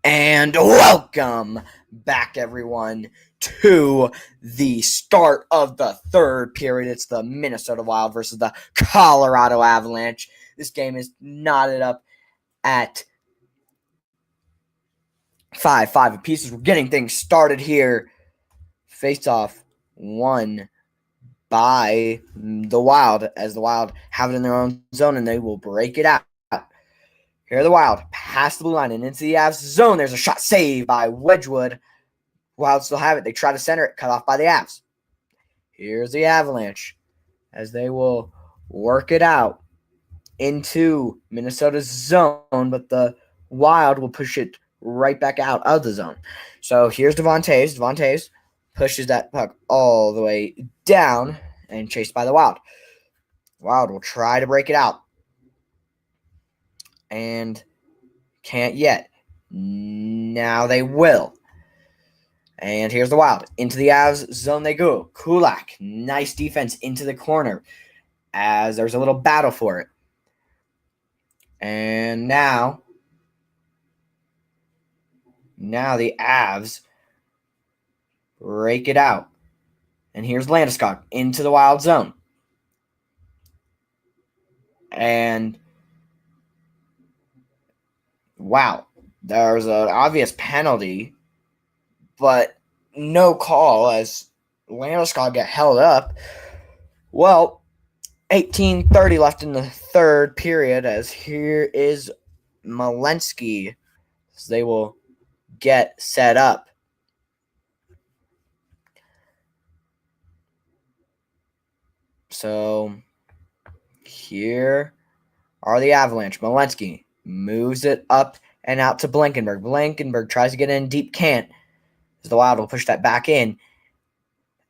And welcome back, everyone, to the start of the third period. It's the Minnesota Wild versus the Colorado Avalanche. This game is knotted up at 5-5 apiece. We're getting things started here. Face off won by the Wild, as the Wild have it in their own zone, and they will break it out. Here are the Wild, past the blue line and into the Avs zone. There's a shot saved by Wedgwood. Wild still have it. They try to center it, cut off by the Avs. Here's the Avalanche, as they will work it out into Minnesota's zone, but the Wild will push it right back out of the zone. So here's Devontae's. Devontae's pushes that puck all the way down and chased by the Wild. Wild will try to break it out. And can't yet. Now they will. And here's the Wild. Into the Avs zone they go. Kulak, nice defense into the corner as there's a little battle for it. And now the Avs break it out. And here's Landeskog into the Wild zone. And wow, there's an obvious penalty, but no call as Landeskog got held up. Well, 18:30 left in the third period, as here is Malensky. So they will get set up. So here are the Avalanche. Malensky moves it up and out to Blankenberg. Blankenberg tries to get in deep, can't. As the Wild will push that back in.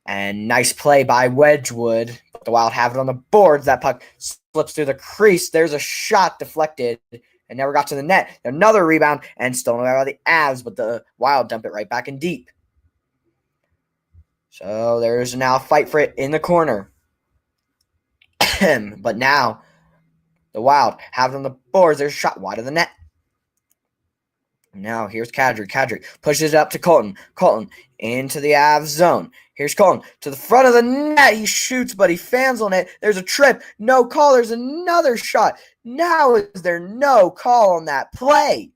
And nice play by Wedgwood. But the Wild have it on the boards. That puck slips through the crease. There's a shot deflected and never got to the net. Another rebound and stolen away by the Avs, but the Wild dump it right back in deep. So there's now a fight for it in the corner. But now the Wild have it on the boards. There's a shot wide of the net. Now here's Kadri. Kadri pushes it up to Colton. Colton into the Avs zone. Here's Colton to the front of the net. He shoots, but he fans on it. There's a trip. No call. There's another shot. Now is there no call on that play?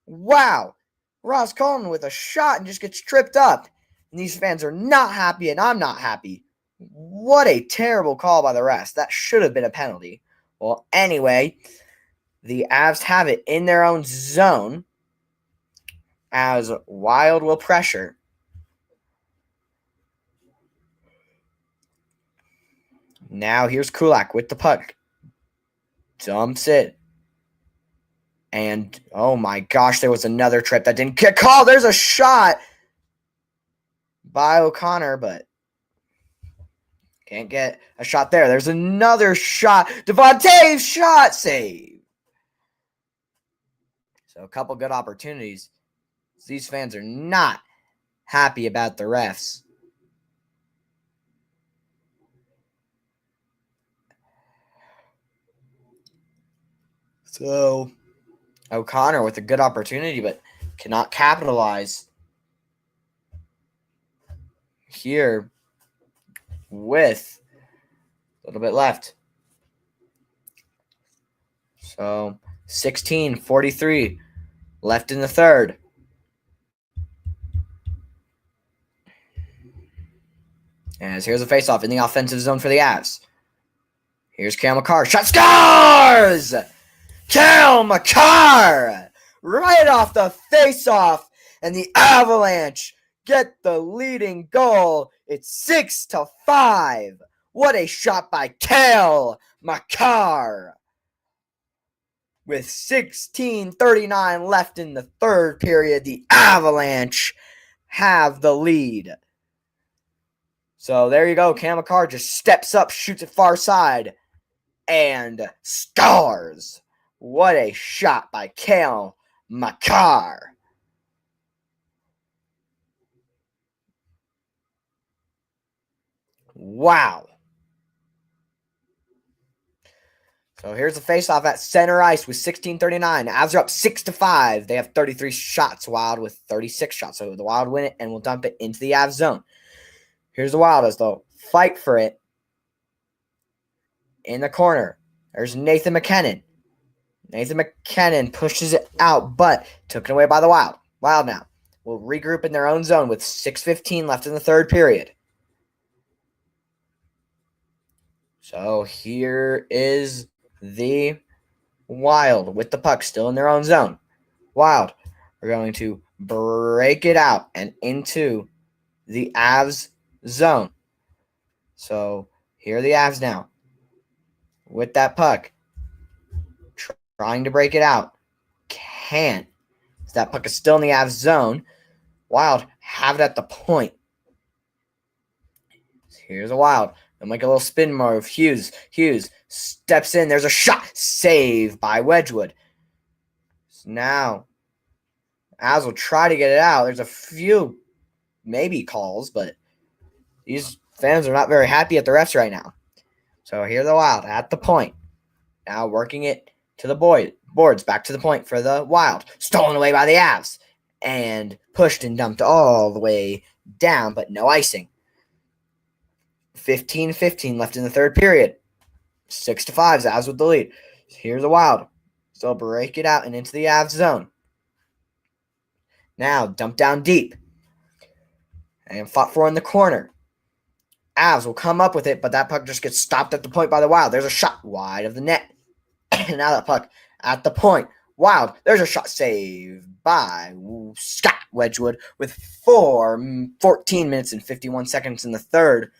Wow. Ross Colton with a shot and just gets tripped up. And these fans are not happy, and I'm not happy. What a terrible call by the refs. That should have been a penalty. Well, anyway, the Avs have it in their own zone as Wild will pressure. Now here's Kulak with the puck. Dumps it. And, oh my gosh, there was another trip that didn't get called. There's a shot by O'Connor, but can't get a shot there. There's another shot. Devontae's shot save. So a couple good opportunities. These fans are not happy about the refs. So O'Connor with a good opportunity, but cannot capitalize here with a little bit left. So 16:43 left in the third. As here's a faceoff in the offensive zone for the Avs. Here's Cale Makar. Shot scores! Cale Makar! Right off the faceoff. And the Avalanche get the leading goal. It's 6-5. What a shot by Cale Makar. With 16:39 left in the third period, the Avalanche have the lead. So there you go. Cale Makar just steps up, shoots it far side, and scores. What a shot by Cale Makar. Wow. So here's the faceoff at center ice with 16:39. Avs are up 6-5. They have 33 shots. Wild with 36 shots. So the Wild win it and will dump it into the Avs zone. Here's the Wild as they'll fight for it in the corner. There's Nathan MacKinnon. Nathan MacKinnon pushes it out, but taken away by the Wild. Wild now will regroup in their own zone with 6:15 left in the third period. So here is the Wild with the puck still in their own zone. Wild are going to break it out and into the Avs zone. So here are the Avs now with that puck. Trying to break it out. Can't. That puck is still in the Avs zone. Wild have it at the point. Here's a Wild. They'll make a little spin move. Hughes steps in. There's a shot. Save by Wedgwood. So now, Avs will try to get it out. There's a few maybe calls, but these fans are not very happy at the refs right now. So here the Wild at the point. Now working it to the boards. Back to the point for the Wild. Stolen away by the Avs. And pushed and dumped all the way down, but no icing. 15-15 left in the third period. 6-5, Avs with the lead. Here's the Wild. So break it out and into the Avs zone. Now dump down deep. And fought for in the corner. Avs will come up with it, but that puck just gets stopped at the point by the Wild. There's a shot wide of the net. And now that puck at the point. Wild. There's a shot saved by Scott Wedgwood with 14 minutes and 51 seconds in the third.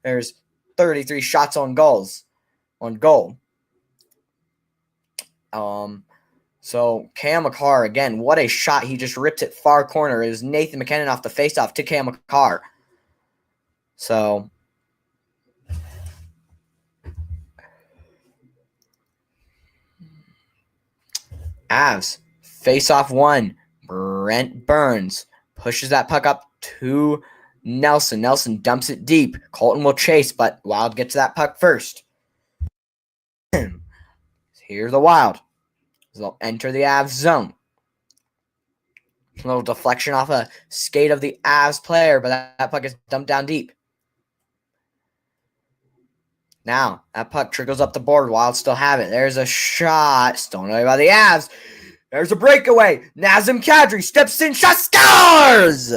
There's 33 shots on goal. So Cam Makar, again, what a shot. He just ripped it far corner. It was Nathan MacKinnon off the faceoff to Cam Makar. So Avs, face-off one. Brent Burns pushes that puck up to Nelson. Nelson dumps it deep. Colton will chase, but Wild gets that puck first. Here's the Wild. They'll enter the Avs zone. A little deflection off a skate of the Avs player, but that puck is dumped down deep. Now, that puck trickles up the board. Wild still have it. There's a shot. Stolen away by the Avs. There's a breakaway. Nazem Kadri steps in. Shot scores!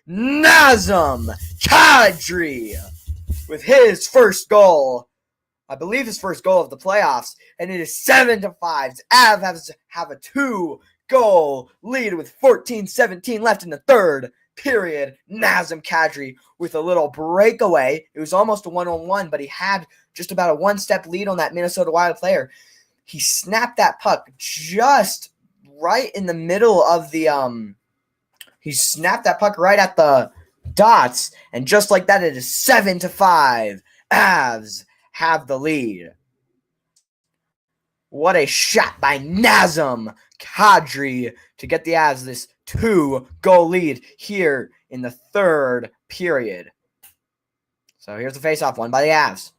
Nazem Kadri with his first goal. I believe his first goal of the playoffs. And it is 7-5. Avs have a 2-goal lead with 14-17 left in the third period. Nazem Kadri with a little breakaway. It was almost a 1-on-1, but he had just about a one-step lead on that Minnesota Wild player. He snapped that puck just right in the middle of the he snapped that puck right at the dots, and just like that, it is 7-5. Avs have the lead. What a shot by Nazem Kadri to get the Avs this 2-goal lead here in the third period. So here's the faceoff, won by the Avs.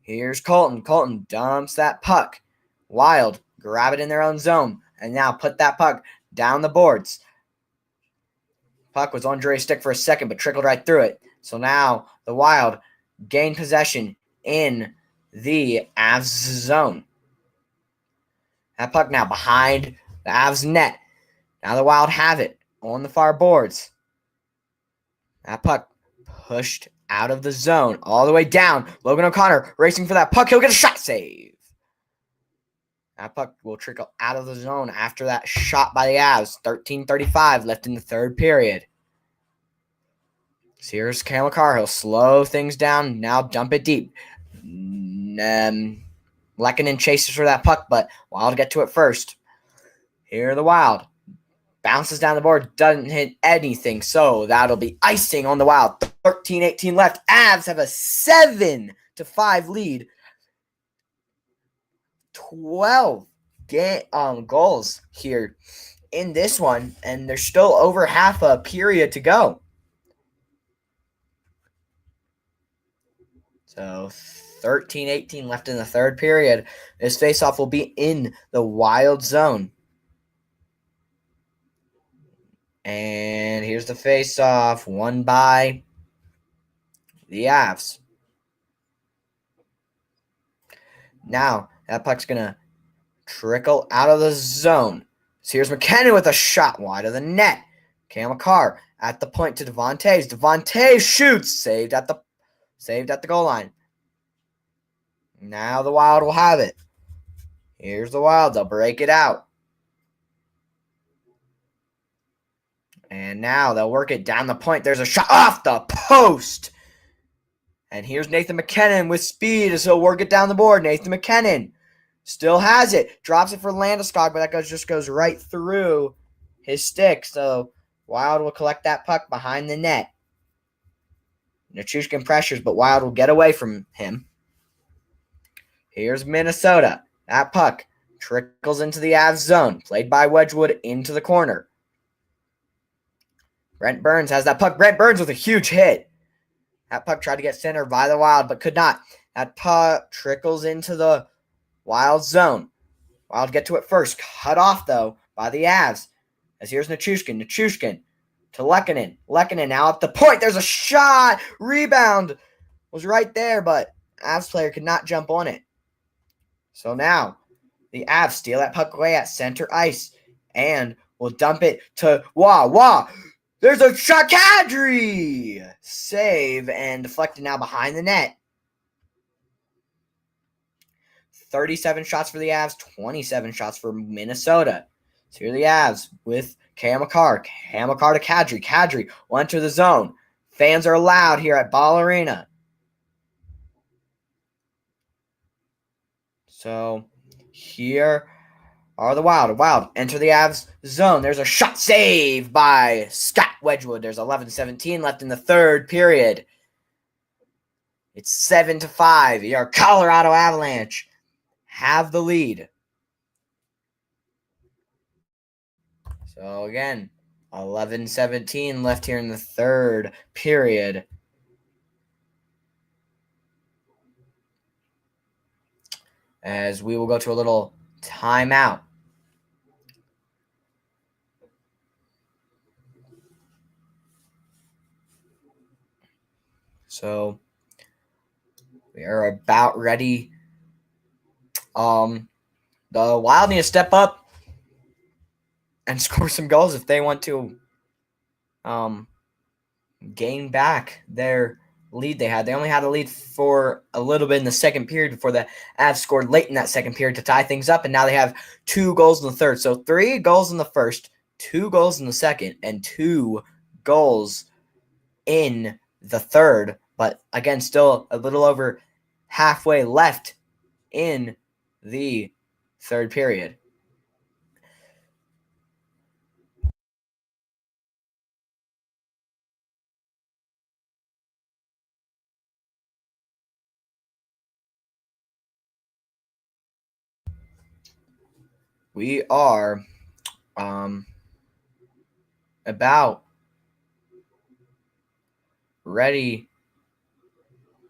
Here's Colton. Colton dumps that puck. Wild grab it in their own zone and now put that puck down the boards. Puck was on Dre's stick for a second, but trickled right through it. So now the Wild gain possession in the Avs zone. That puck now behind the Avs net. Now the Wild have it on the far boards. That puck pushed out of the zone all the way down. Logan O'Connor racing for that puck. He'll get a shot save. That puck will trickle out of the zone after that shot by the Avs. 13:35 left in the third period. So here's Cam Makar. He'll slow things down. Now dump it deep. Lehkonen chases for that puck, but Wild get to it first. Here are the Wild. Bounces down the board. Doesn't hit anything. So that'll be icing on the Wild. 13:18 left. Avs have a 7-5 lead. 12 goals here in this one, and there's still over half a period to go. So 13-18 left in the third period. This faceoff will be in the Wild zone. And here's the faceoff, won by the Avs. Now, that puck's going to trickle out of the zone. So here's McKinnon with a shot wide of the net. Cam Makar at the point to Devontae. Devontae shoots, saved at the goal line. Now the Wild will have it. Here's the Wild. They'll break it out. And now they'll work it down the point. There's a shot off the post. And here's Nathan MacKinnon with speed as he'll work it down the board. Nathan MacKinnon still has it. Drops it for Landeskog, but that just goes right through his stick. So Wild will collect that puck behind the net. Nichushkin pressures, but Wild will get away from him. Here's Minnesota. That puck trickles into the Avs zone. Played by Wedgwood into the corner. Brent Burns has that puck. Brent Burns with a huge hit. That puck tried to get centered by the Wild, but could not. That puck trickles into the Wild zone. Wild get to it first. Cut off, though, by the Avs. As here's Nichushkin. Nichushkin to Lehkonen. Lehkonen now up the point. There's a shot. Rebound was right there, but Avs player could not jump on it. So now the Avs steal that puck away at center ice and will dump it to Wah. There's a shot. Kadri! Save and deflected now behind the net. 37 shots for the Avs, 27 shots for Minnesota. So here are the Avs with Cam Makar. Cam Makar to Kadri. Kadri will enter the zone. Fans are allowed here at Ball Arena. So here are the Wild. Wild enter the Avs zone. There's a shot save by Scott Wedgwood. There's 11-17 left in the third period. It's 7-5. Your Colorado Avalanche have the lead. So again, 11-17 left here in the third period. As we will go to a little timeout. So we are about ready. The Wild need to step up and score some goals if they want to gain back their lead they had. They only had a lead for a little bit in the second period before the Avs scored late in that second period to tie things up, and now they have 2 goals in the third. So 3 goals in the first, 2 goals in the second, and 2 goals in the third. But again, still a little over halfway left in the third period. We are about ready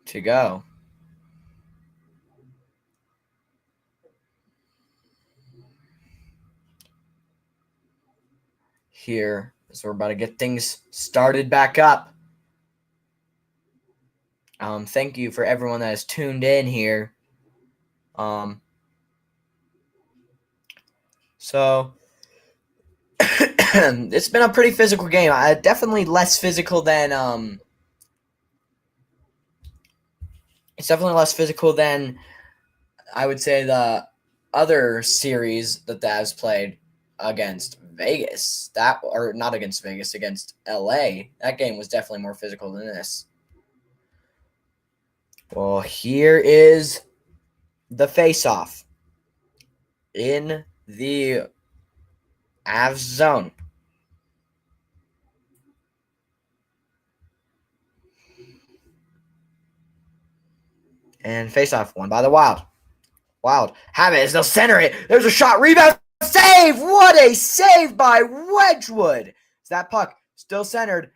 to go. Here, so we're about to get things started back up. Thank you for everyone that has tuned in here. So it's been a pretty physical game. Definitely less physical than I would say the other series that the Avs played against Vegas. Against LA. That game was definitely more physical than this. Well, here is the face-off in the Avs zone. And face-off won by the Wild. Wild have it as they'll center it. There's a shot, rebound, save! What a save by Wedgwood! Is that puck still centered?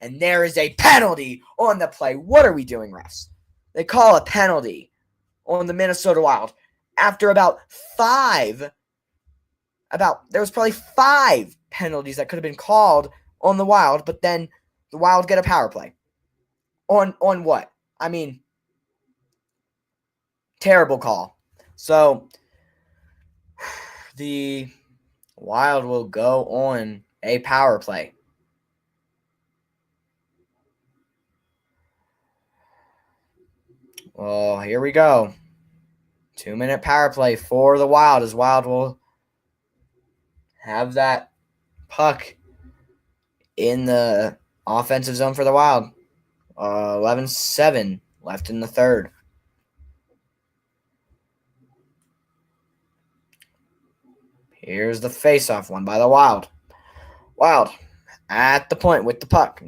And there is a penalty on the play. What are we doing, refs? they call a penalty on the Minnesota Wild after there was probably 5 penalties that could have been called on the Wild, but then the Wild get a power play. On what? I mean, terrible call. So the Wild will go on a power play. Well, here we go. 2-minute power play for the Wild, as Wild will have that puck in the offensive zone for the Wild. 11-7 left in the third. Here's the faceoff won by the Wild. Wild at the point with the puck.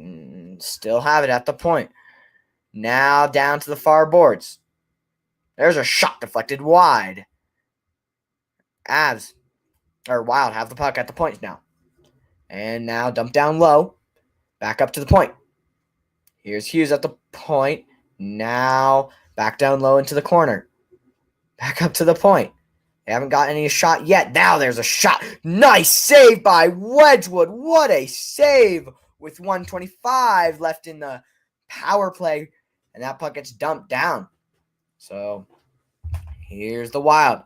Still have it at the point. Now down to the far boards. There's a shot deflected wide. Wild have the puck at the point now. And now dump down low. Back up to the point. Here's Hughes at the point. Now back down low into the corner. Back up to the point. They haven't got any shot yet. Now there's a shot. Nice save by Wedgwood. What a save with 1:25 left in the power play. And that puck gets dumped down. So here's the Wild.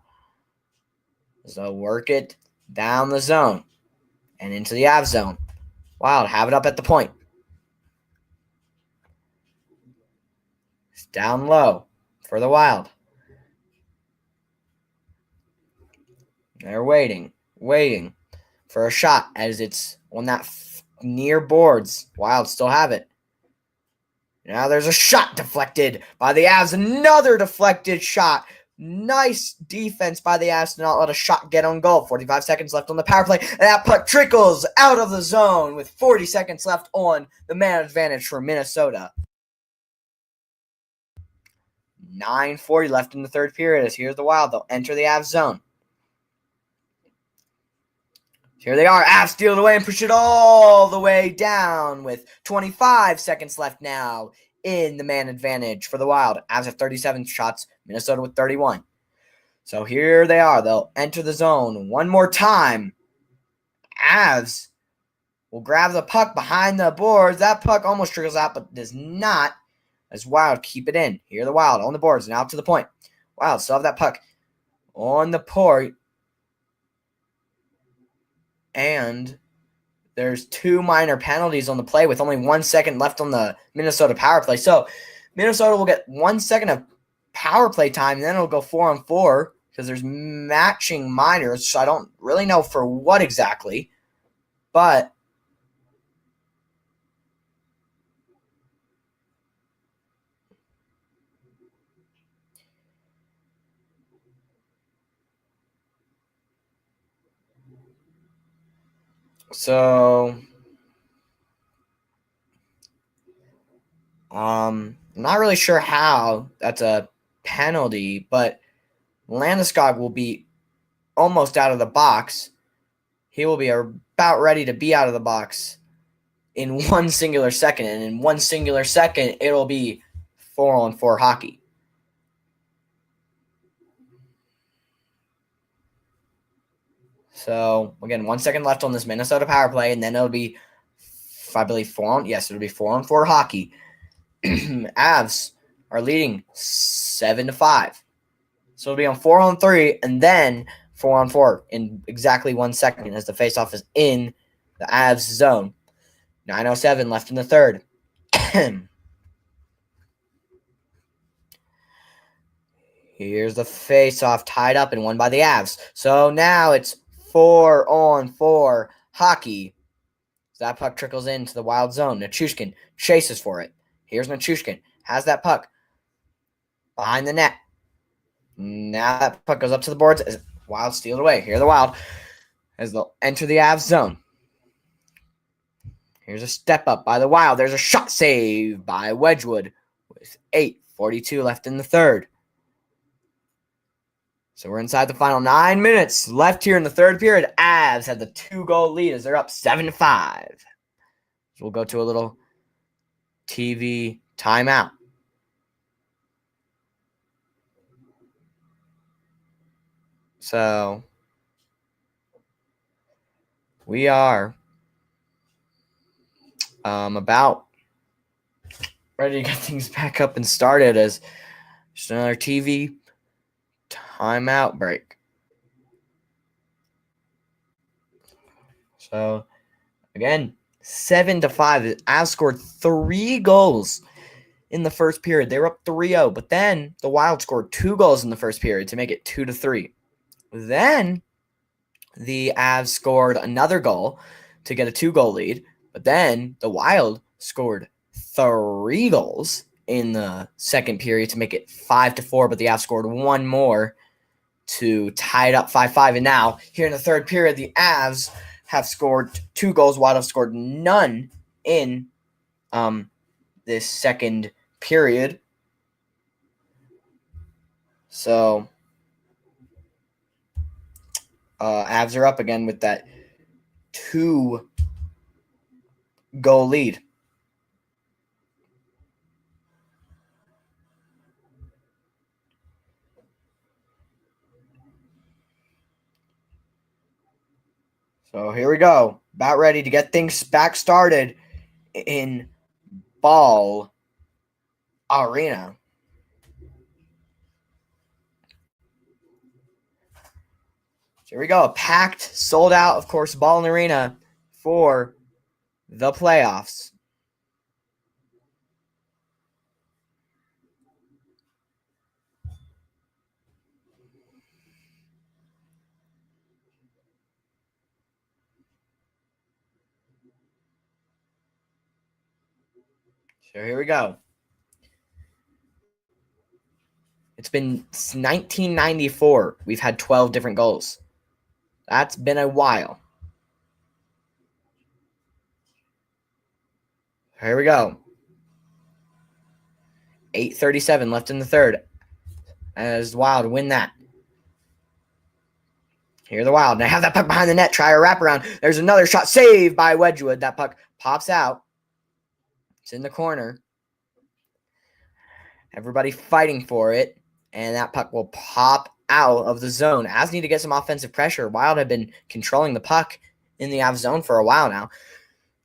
So work it down the zone and into the Av zone. Wild have it up at the point. It's down low for the Wild. They're waiting for a shot as it's on that near boards. Wild still have it. Now there's a shot deflected by the Avs. Another deflected shot. Nice defense by the Avs to not let a shot get on goal. 45 seconds left on the power play. And that puck trickles out of the zone with 40 seconds left on the man advantage for Minnesota. 9:40 left in the third period as here's the Wild. They'll enter the Avs zone. Here they are. Avs steal it away and push it all the way down with 25 seconds left now in the man advantage for the Wild. Avs have 37 shots, Minnesota with 31. So here they are. They'll enter the zone one more time. Avs will grab the puck behind the boards. That puck almost trickles out, but does not. As Wild keep it in. Here the Wild on the boards and out to the point. Wild still have that puck on the point. And there's 2 minor penalties on the play with only 1 second left on the Minnesota power play. So Minnesota will get 1 second of power play time, and then it'll go 4-on-4 because there's matching minors. So I don't really know for what exactly. But so I'm not really sure how that's a penalty, but Landeskog will be almost out of the box. He will be about ready to be out of the box in 1 singular second. And in 1 singular second, it'll be 4-on-4 hockey. So, again, 1 second left on this Minnesota power play, and then it'll be, I believe, it'll be 4-on-4 hockey. Avs are leading 7-5. So it'll be on 4-on-3, and then 4-on-4 in exactly 1 second as the faceoff is in the Avs zone. 9:07 left in the third. Here's the faceoff tied up and won by the Avs. So now it's 4-on-4 hockey. So that puck trickles into the Wild zone. Nichushkin chases for it. Here's Nichushkin. Has that puck behind the net. Now that puck goes up to the boards as Wild steal it away. Here the Wild as they'll enter the Avs zone. Here's a step up by the Wild. There's a shot save by Wedgwood with 8:42 left in the third. So we're inside the final 9 minutes left here in the third period. Avs have the 2-goal lead as they're up 7-5. So we'll go to a little TV timeout. So we are about ready to get things back up and started as just another TV timeout break. So again, 7-5. The Avs scored 3 goals in the first period. They were up 3-0, but then the Wild scored 2 goals in the first period to make it 2-3. Then the Avs scored another goal to get a 2-goal lead, but then the Wild scored 3 goals in the second period to make it 5-4, but the Avs scored 1 more to tie it up 5-5. And now, here in the third period, the Avs have scored 2 goals. Wild have scored none in this second period. So Avs are up again with that 2-goal lead. So here we go. About ready to get things back started in Ball Arena. So here we go. Packed, sold out, of course, Ball Arena for the playoffs. So here we go. It's been 1994. We've had 12 different goals. That's been a while. Here we go. 8:37 left in the third as the Wild win that. Here the Wild. Now have that puck behind the net. Try a wraparound. There's another shot. Saved by Wedgwood. That puck pops out. It's in the corner. Everybody fighting for it. And that puck will pop out of the zone. Avs need to get some offensive pressure. Wild have been controlling the puck in the Avs zone for a while now.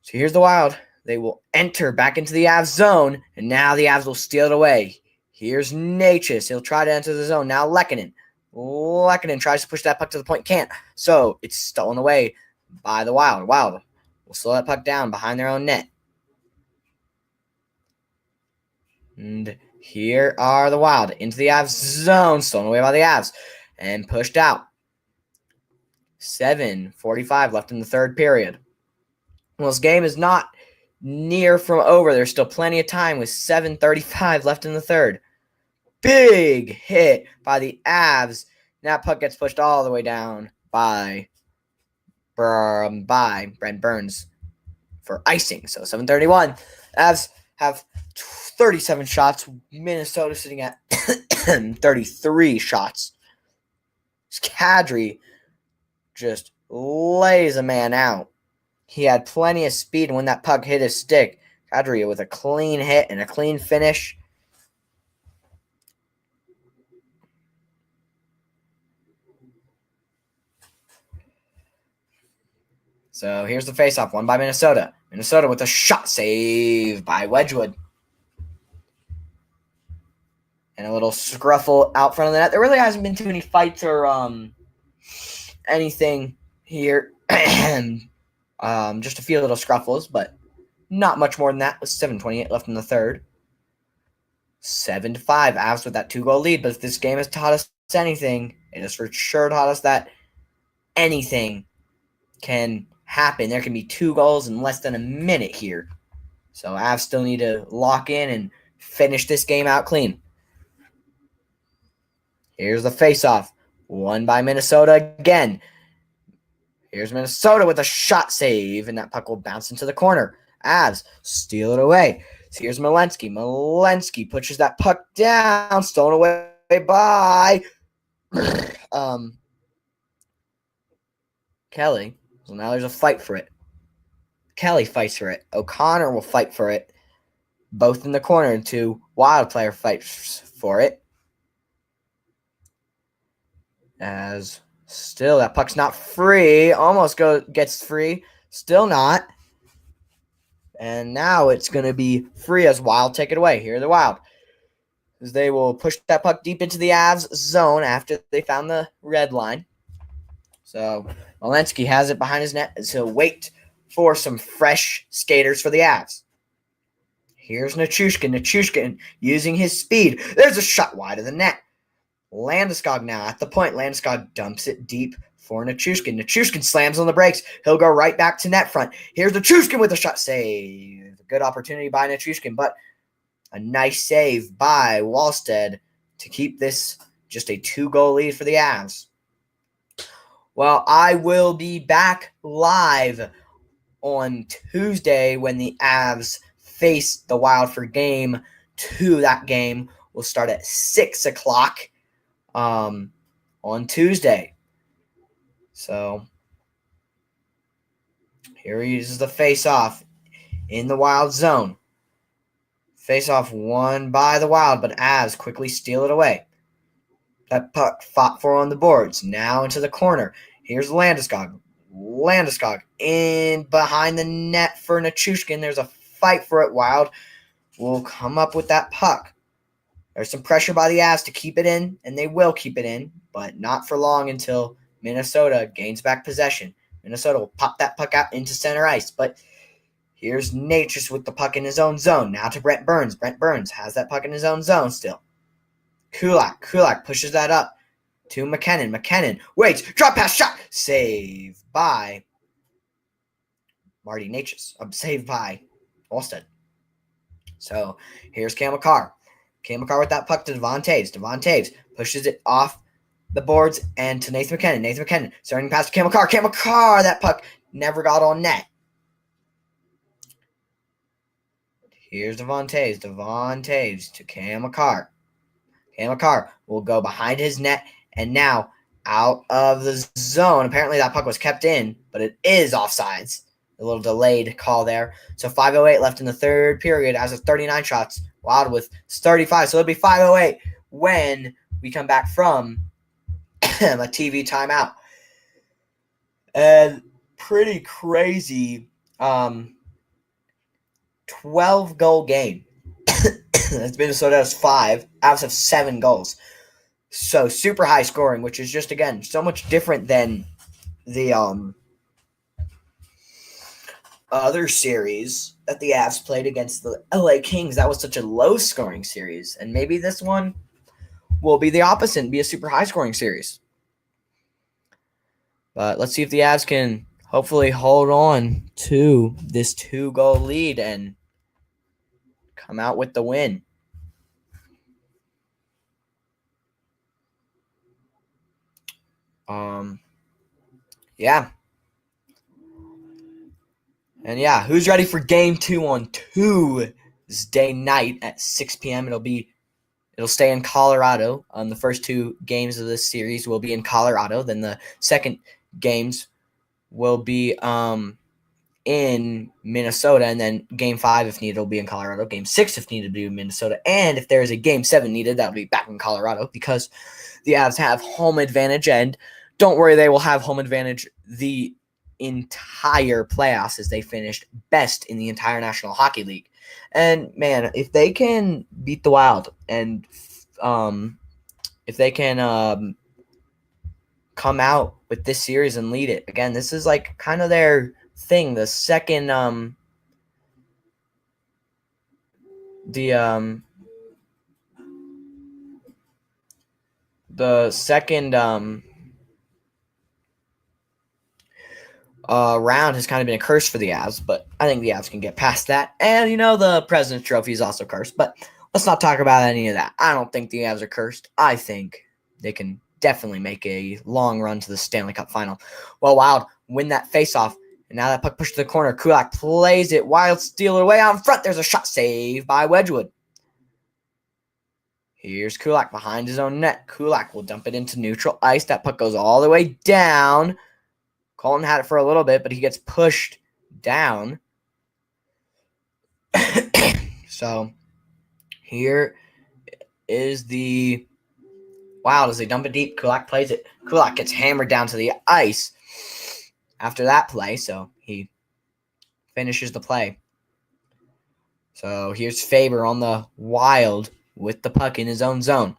So here's the Wild. They will enter back into the Avs zone. And now the Avs will steal it away. Here's Natchez. He'll try to enter the zone. Now Lehkonen. Lehkonen tries to push that puck to the point. Can't. So it's stolen away by the Wild. Wild will slow that puck down behind their own net. And here are the Wild into the Avs zone. Stolen away by the Avs. And pushed out. 7:45 left in the third period. Well, this game is not near from over. There's still plenty of time with 7:35 left in the third. Big hit by the Avs. That puck gets pushed all the way down by Brent Burns for icing. So 7:31. Avs have 37 shots. Minnesota sitting at 33 shots. Kadri just lays a man out. He had plenty of speed when that puck hit his stick. Kadri with a clean hit and a clean finish. So here's the faceoff, won by Minnesota. Minnesota with a shot save by Wedgwood. And a little scruffle out front of the net. There really hasn't been too many fights or anything here. Just a few little scruffles, but not much more than that. With 7:28 left in the third. 7-5. Avs with that 2-goal lead. But if this game has taught us anything, it has for sure taught us that anything can happen. There can be 2 goals in less than a minute here. So Avs still need to lock in and finish this game out clean. Here's the faceoff. Won by Minnesota again. Here's Minnesota with a shot save, and that puck will bounce into the corner. Avs steal it away. So here's Malinsky. Malinsky pushes that puck down, stolen away by Kelly. So now there's a fight for it. Kelly fights for it. O'Connor will fight for it. Both in the corner. 2 Wild player fights for it. As still, that puck's not free. Almost gets free. Still not. And now it's going to be free as Wild take it away. Here are the Wild. As they will push that puck deep into the Avs zone after they found the red line. So Walensky has it behind his net. So wait for some fresh skaters for the Avs. Here's Nichushkin. Nichushkin using his speed. There's a shot wide of the net. Landeskog now at the point. Landeskog dumps it deep for Nichushkin. Nichushkin slams on the brakes. He'll go right back to net front. Here's Nichushkin with a shot save. Good opportunity by Nichushkin, but a nice save by Wallstead to keep this just a 2-goal lead for the Avs. Well, I will be back live on Tuesday when the Avs face the Wild for Game 2. That game will start at 6 o'clock on Tuesday. So here is the face-off in the Wild zone. Face-off won by the Wild, but Avs quickly steal it away. That puck fought for on the boards. Now into the corner. Here's Landeskog. Landeskog in behind the net for Nichushkin. There's a fight for it. Wild will come up with that puck. There's some pressure by the Avs to keep it in, and they will keep it in, but not for long until Minnesota gains back possession. Minnesota will pop that puck out into center ice, but here's Natchez with the puck in his own zone. Now to Brent Burns. Brent Burns has that puck in his own zone still. Kulak pushes that up to McKinnon. McKinnon waits. Drop pass shot. Save by Marty Natchez. Saved by Wallstead. So here's Cam Makar. Cam Makar with that puck to Devon Toews. Devon Toews pushes it off the boards and to Nathan McKinnon. Nathan McKinnon starting pass to Cam Makar. Cam Makar, that puck never got on net. Here's Devon Toews. Devon Toews to Cam Makar. Cam Makar will go behind his net and now out of the zone. Apparently that puck was kept in, but it is offsides. A little delayed call there. So 5:08 left in the third period as of 39 shots. Wild with 35. So it'll be 5:08 when we come back from a TV timeout. And pretty crazy 12-goal game. It's Minnesota has 5. Avs have 7 goals. So super high scoring, which is just, again, so much different than the other series that the Avs played against the LA Kings. That was such a low-scoring series. And maybe this one will be the opposite and be a super high-scoring series. But let's see if the Avs can hopefully hold on to this 2-goal lead and come out with the win. Yeah. And yeah, who's ready for game 2 on Tuesday night at 6 p.m.? It'll stay in Colorado. The first 2 games of this series will be in Colorado. Then the second games will be in Minnesota, and then game 5, if needed, will be in Colorado. Game 6, if needed, will be in Minnesota. And if there is a game 7 needed, that'll be back in Colorado because the Avs have home advantage. And don't worry, they will have home advantage the entire playoffs as they finished best in the entire National Hockey League. And, man, if they can beat the Wild and if they can come out with this series and lead it, again, this is like kind of their thing. The second round has kind of been a curse for the Avs, but I think the Avs can get past that. And, the President's Trophy is also cursed, but let's not talk about any of that. I don't think the Avs are cursed. I think they can definitely make a long run to the Stanley Cup final. Well, Wild win that faceoff, and now that puck pushed to the corner. Kulak plays it. Wild steal it away out in front. There's a shot saved by Wedgwood. Here's Kulak behind his own net. Kulak will dump it into neutral ice. That puck goes all the way down. Colton had it for a little bit, but he gets pushed down. So here is the Wild as they dump it deep. Kulak plays it. Kulak gets hammered down to the ice after that play, so he finishes the play. So here's Faber on the Wild with the puck in his own zone.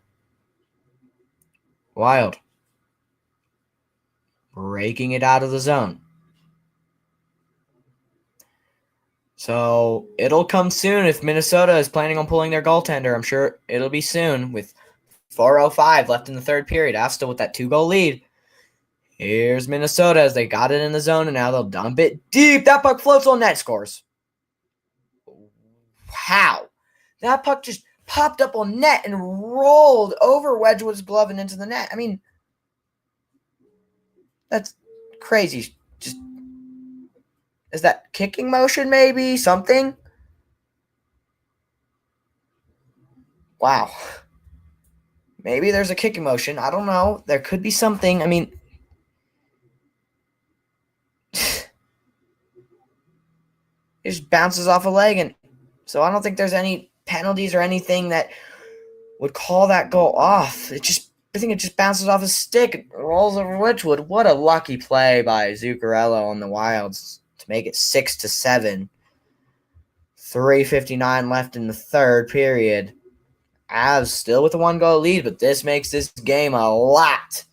Wild breaking it out of the zone. So it'll come soon if Minnesota is planning on pulling their goaltender. I'm sure it'll be soon with 4:05 left in the third period. Avs still with that 2-goal lead. Here's Minnesota as they got it in the zone, and now they'll dump it deep. That puck floats on net, scores. How? That puck just popped up on net and rolled over Wedgwood's glove and into the net. I mean, that's crazy. Just is that kicking motion maybe? Something? Wow. Maybe there's a kicking motion. I don't know. There could be something. I mean, it just bounces off a leg, and so I don't think there's any penalties or anything that would call that goal off. I think it just bounces off his stick and rolls over Wedgwood. What a lucky play by Zuccarello on the Wilds to make it 6-7. 3:59 left in the third period. Avs still with a 1-goal lead, but this makes this game a lot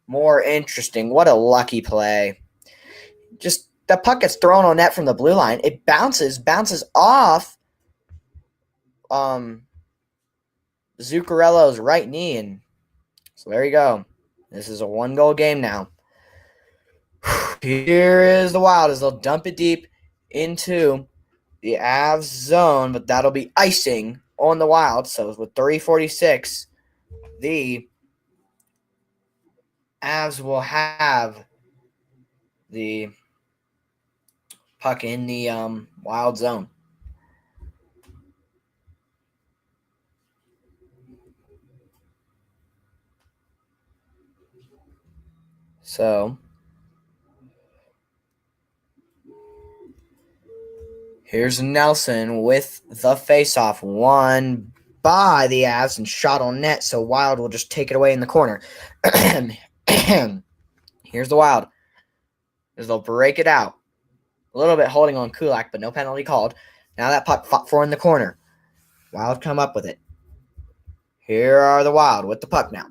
more interesting. What a lucky play. Just the puck gets thrown on net from the blue line. It bounces off Zuccarello's right knee, and so there you go. This is a 1-goal game now. Here is the Wild as they'll dump it deep into the Avs zone, but that'll be icing on the Wild. So with 3:46, the Avs will have the puck in the Wild zone. So here's Nelson with the faceoff, won by the Avs and shot on net, so Wild will just take it away in the corner. Here's the Wild as they'll break it out. A little bit holding on Kulak, but no penalty called. Now that puck fought for in the corner. Wild come up with it. Here are the Wild with the puck now.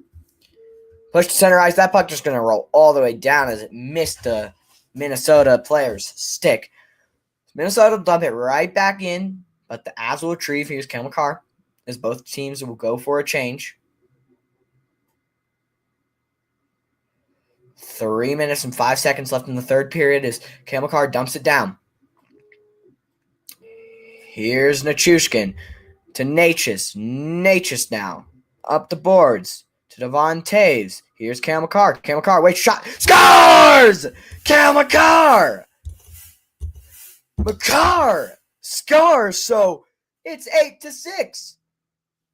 Push to center ice. That puck just going to roll all the way down as it missed the Minnesota player's stick. Minnesota will dump it right back in, but the Avs will retrieve. Here's Cale Makar as both teams will go for a change. 3 minutes and 5 seconds left in the third period as Cale Makar dumps it down. Here's Nichushkin to Natchez. Natchez now. Up the boards to Devon Taves. Here's Cale Makar. Cale Makar, wait, shot. Scores! Cale Makar! Makar scores, so it's 8-6.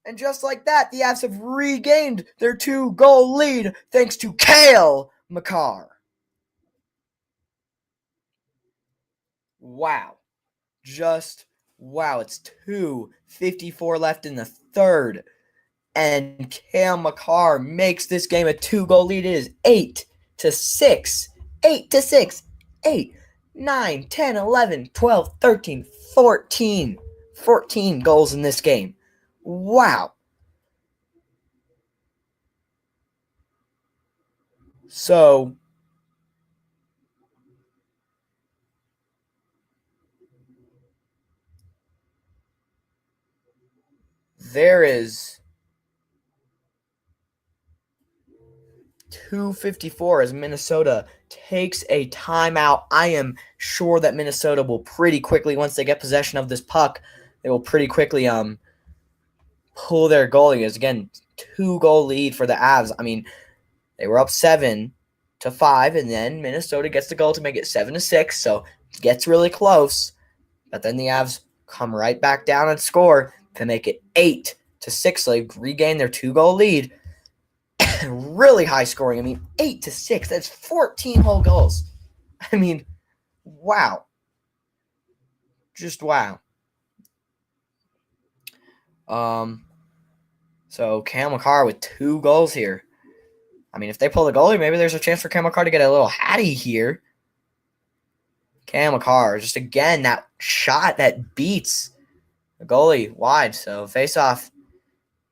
And just like that, the Avs have regained their 2-goal lead thanks to Cale Makar. Wow. Just wow. It's 2:54 left in the third. And Cale Makar makes this game a 2-goal lead. It is 8-6. 8-6. 8, 9, 10, 11, 12, 13, 14. 14 goals in this game. Wow. So there is 2:54 as Minnesota takes a timeout. I am sure that Minnesota will pretty quickly, once they get possession of this puck, they will pretty quickly pull their goalie. As again, 2-goal lead for the Avs. I mean, they were up 7-5, and then Minnesota gets the goal to make it 7-6. So it gets really close, but then the Avs come right back down and score to make it 8-6. So they regain their 2-goal lead. Really high scoring. I mean, 8-6. That's 14 whole goals. I mean, wow. Just wow. So Cam Makar with 2 goals here. I mean, if they pull the goalie, maybe there's a chance for Cam Makar to get a little hattie here. Cam Makar, just again, that shot that beats the goalie wide. So face off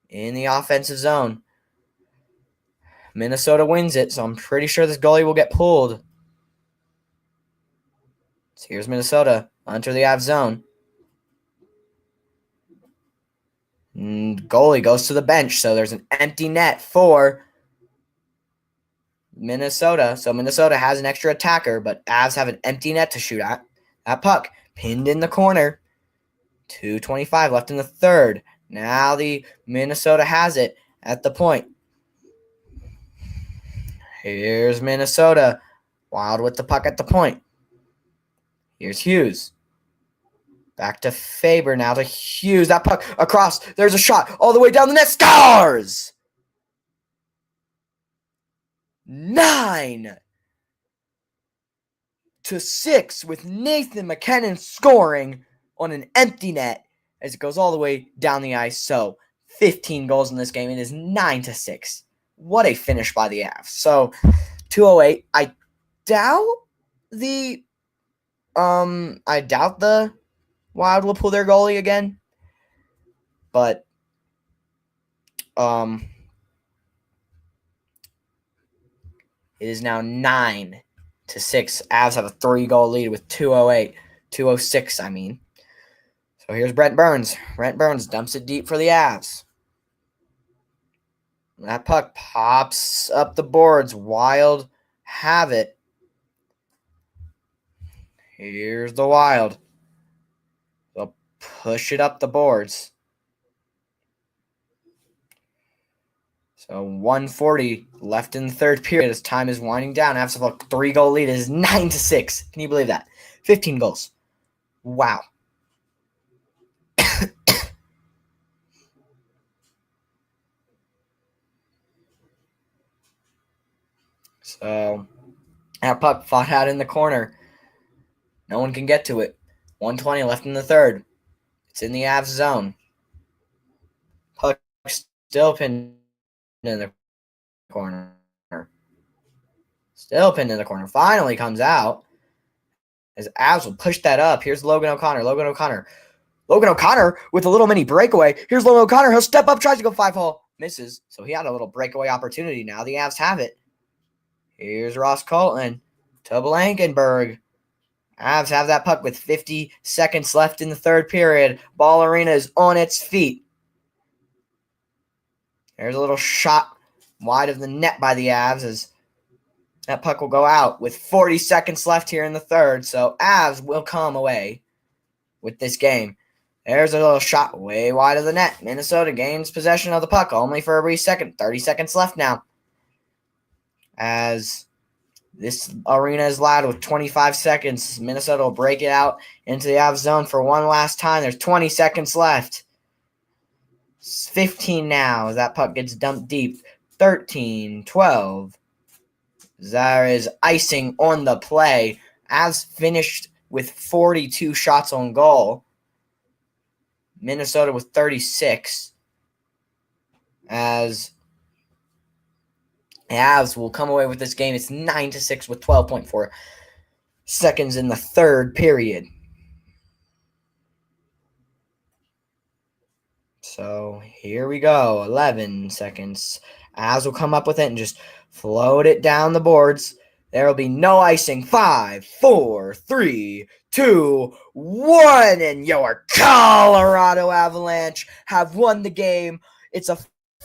in the offensive zone. Minnesota wins it, so I'm pretty sure this goalie will get pulled. So here's Minnesota. Enter the Avs zone. And goalie goes to the bench, so there's an empty net for Minnesota. So Minnesota has an extra attacker, but Avs have an empty net to shoot at. That puck pinned in the corner. 2:25 left in the third. Now the Minnesota has it at the point. Here's Minnesota. Wild with the puck at the point. Here's Hughes. Back to Faber, now to Hughes. That puck across. There's a shot all the way down the net. Scores! 9-6 with Nathan MacKinnon scoring on an empty net as it goes all the way down the ice. So 15 goals in this game. It is 9-6. What a finish by the Avs. So 2:08. I doubt the Wild will pull their goalie again. But it is now 9-6. Avs have a 3-goal lead with 2:06, I mean. So here's Brent Burns. Brent Burns dumps it deep for the Avs. That puck pops up the boards. Wild have it. Here's the Wild. They'll push it up the boards. So 1:40 left in the third period as time is winding down. Avs have a 3-goal lead. It is 9-6. Can you believe that? 15 goals. Wow. So that puck fought out in the corner. No one can get to it. 1:20 left in the third. It's in the Avs zone. Puck still pinned in the corner. Still pinned in the corner. Finally comes out. As Avs will push that up. Here's Logan O'Connor. Logan O'Connor with a little mini breakaway. Here's Logan O'Connor. He'll step up, tries to go 5-hole. Misses. So he had a little breakaway opportunity. Now the Avs have it. Here's Ross Colton to Blankenberg. Avs have that puck with 50 seconds left in the third period. Ball Arena is on its feet. There's a little shot wide of the net by the Avs as that puck will go out with 40 seconds left here in the third. So Avs will come away with this game. There's a little shot way wide of the net. Minnesota gains possession of the puck only for a brief second. 30 seconds left now. As this arena is loud with 25 seconds. Minnesota will break it out into the Avs zone for one last time. There's 20 seconds left. 15 now as that puck gets dumped deep. 13, 12. There is icing on the play. Avs finished with 42 shots on goal. Minnesota with 36. As Avs will come away with this game. It's 9-6 with 12.4 seconds in the third period. So here we go. 11 seconds. Avs will come up with it and just float it down the boards. There will be no icing. 5, 4, 3, 2, 1. And your Colorado Avalanche have won the game. It's a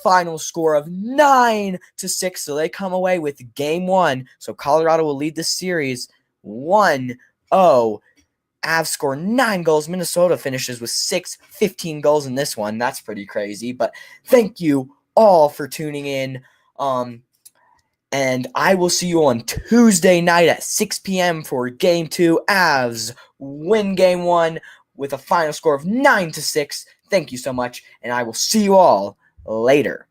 final score of 9-6. So they come away with game 1. So Colorado will lead the series 1-0. Avs score 9 goals. Minnesota finishes with 15 goals in this one. That's pretty crazy. But thank you all for tuning in. And I will see you on Tuesday night at 6 p.m. for Game 2. Avs win Game 1 with a final score of 9-6. Thank you so much, and I will see you all later.